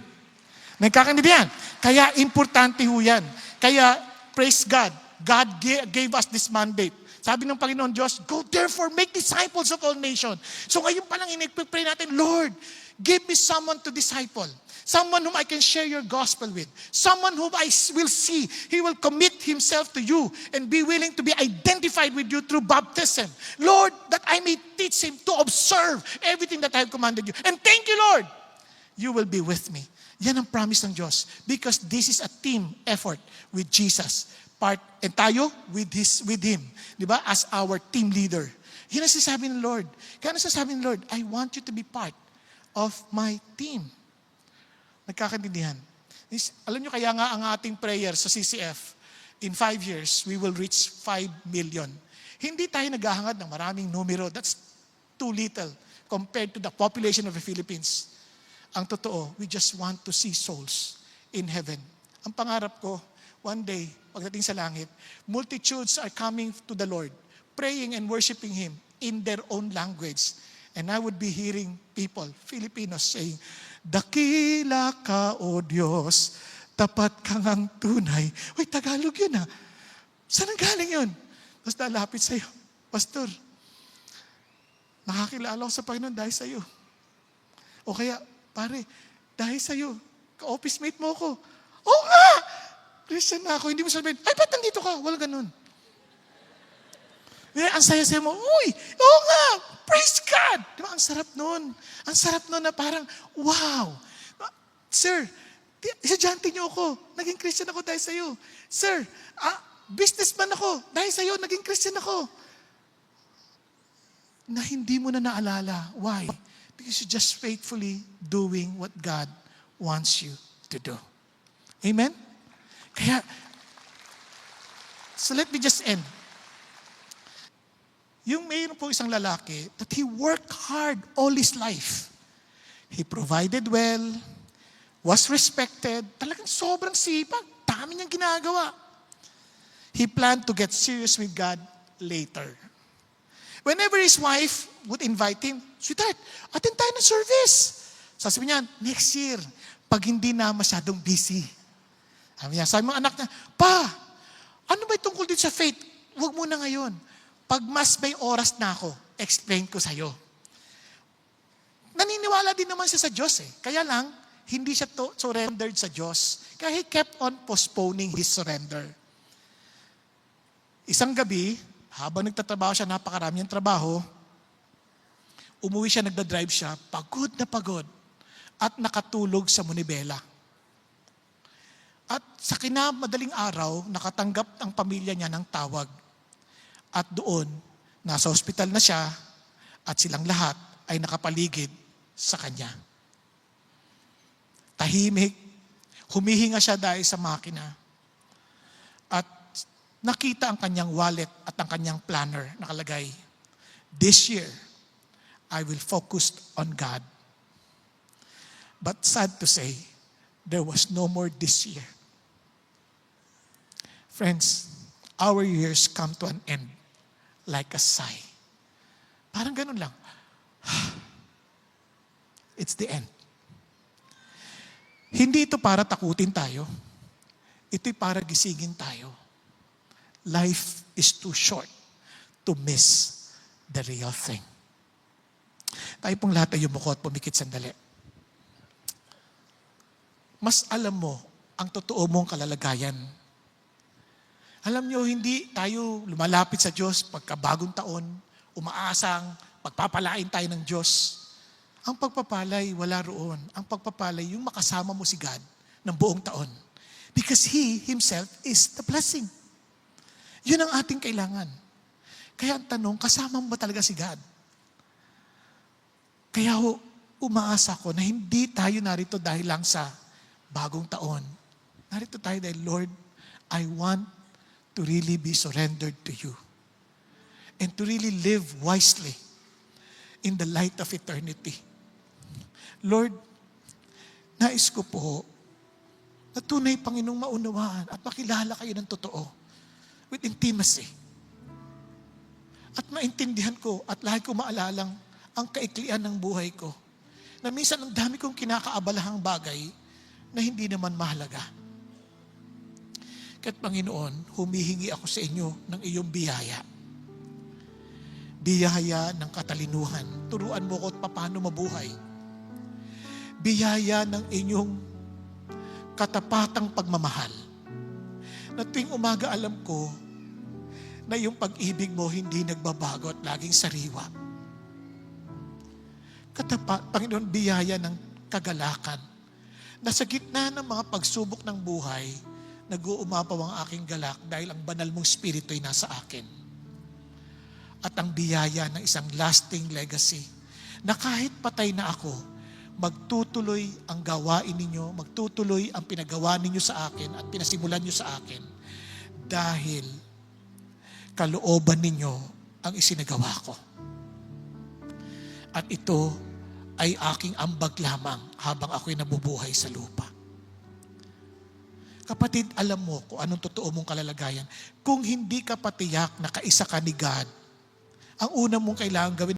Nagkakaintindihan? Kaya importante ho yan. Kaya, praise God. God gave us this mandate. Sabi ng Panginoon Diyos, go therefore, make disciples of all nations. So ngayon pa lang pray natin, Lord, give me someone to disciple. Someone whom I can share your gospel with. Someone whom I will see. He will commit himself to you and be willing to be identified with you through baptism. Lord, that I may teach him to observe everything that I have commanded you. And thank you, Lord, you will be with me. Yan ang promise ng Diyos. Because this is a team effort with Jesus. And tayo with Him. Di ba? As our team leader. Yan ang sasabi ng Lord. Kaya ang sasabi ng Lord, I want you to be part of my team. Nagkakaintindihan. Alam nyo, kaya nga ang ating prayer sa CCF, in 5 years, we will reach 5 million. Hindi tayo naghahangad ng maraming numero. That's too little compared to the population of the Philippines. Ang totoo, we just want to see souls in heaven. Ang pangarap ko, one day, pagdating sa langit, multitudes are coming to the Lord, praying and worshiping Him in their own language. And I would be hearing people, Filipinos, saying, dakila ka, O Diyos, tapat kang ang tunay. Uy, Tagalog yun ha. Saan ang galing yun? Tapos lalapit sa'yo, Pastor, nakakilala ko sa Panginoon dahil sa'yo. O kaya, pare, dahil sa'yo, ka-office mate mo ako. Oo nga! Christian na ako. Hindi mo sabihin, ay, ba't nandito ka? Walang ganun. Ang saya-saya mo, uy, oo nga, praise God! Di ba, ang sarap nun. Ang sarap nun na parang, wow! Sir, estudyante niyo ako. Naging Christian ako dahil sa'yo. Sir, businessman ako. Dahil sa'yo, naging Christian ako. Na hindi mo na naalala. Why? Because you're just faithfully doing what God wants you to do. Amen? Kaya, so let me just end. Yung mayroon po isang lalaki that he worked hard all his life. He provided well, was respected, talagang sobrang sipag, dami niyang ginagawa. He planned to get serious with God later. Whenever his wife would invite him, sweetheart, attend tayo ng service. Sasabihin niya, next year, pag hindi na masyadong busy. Sabi mga anak niya, Pa, ano ba tungkol dito sa faith? Huwag muna ngayon. Pag mas may oras na ako, explain ko sa'yo. Naniniwala din naman siya sa Diyos eh. Kaya lang, hindi siya surrendered sa Diyos. Kaya he kept on postponing his surrender. Isang gabi, habang nagtatrabaho siya, napakarami niyang trabaho, umuwi siya, nagdadrive siya, pagod na pagod, at nakatulog sa Monibela. At sa kinamadaling araw, nakatanggap ang pamilya niya ng tawag. At doon, nasa ospital na siya, at silang lahat ay nakapaligid sa kanya. Tahimik, humihinga siya dahil sa makina. At nakita ang kanyang wallet at ang kanyang planner nakalagay, this year, I will focus on God. But sad to say, there was no more this year. Friends, our years come to an end like a sigh. Parang ganun lang. It's the end. Hindi ito para takutin tayo. Ito'y para gisingin tayo. Life is too short to miss the real thing. Tayo pong lahat ay yumuko at pumikit sandali. Mas alam mo ang totoo mong kalalagayan. Alam nyo, hindi tayo lumalapit sa Diyos pagkabagong taon, umaasang, pagpapalain tayo ng Diyos. Ang pagpapalay, wala roon. Ang pagpapalay, yung makasama mo si God ng buong taon. Because He Himself is the blessing. Yun ang ating kailangan. Kaya ang tanong, kasama mo ba talaga si God? Kaya umaasa ko na hindi tayo narito dahil lang sa bagong taon. Narito tayo dahil, Lord, I want to really be surrendered to you and to really live wisely in the light of eternity. Lord, nais ko po na tunay, Panginoong, maunawaan at makilala kayo ng totoo with intimacy. At maintindihan ko at lagi ko maalalang ang kaiklian ng buhay ko na minsan ang dami kong kinakaabalahang bagay na hindi naman mahalaga. Kaya't Panginoon, humihingi ako sa inyo ng iyong biyaya. Biyaya ng katalinuhan. Turuan mo ko at paano mabuhay. Biyaya ng inyong katapatang pagmamahal. Na tuwing umaga alam ko na yung pag-ibig mo hindi nagbabago at laging sariwa. Panginoon, biyaya ng kagalakan na sa gitna ng mga pagsubok ng buhay, nag-uumapaw ang aking galak dahil ang banal mong spirito ay nasa akin. At ang biyaya ng isang lasting legacy na kahit patay na ako, magtutuloy ang gawain ninyo, magtutuloy ang pinagawa ninyo sa akin at pinasimulan nyo sa akin dahil kalooban ninyo ang isinagawa ko. At ito ay aking ambag lamang habang ako'y nabubuhay sa lupa. Kapatid, alam mo kung anong totoo mong kalalagayan. Kung hindi ka patiyak na kaisa ka ni God, ang una mong kailangan gawin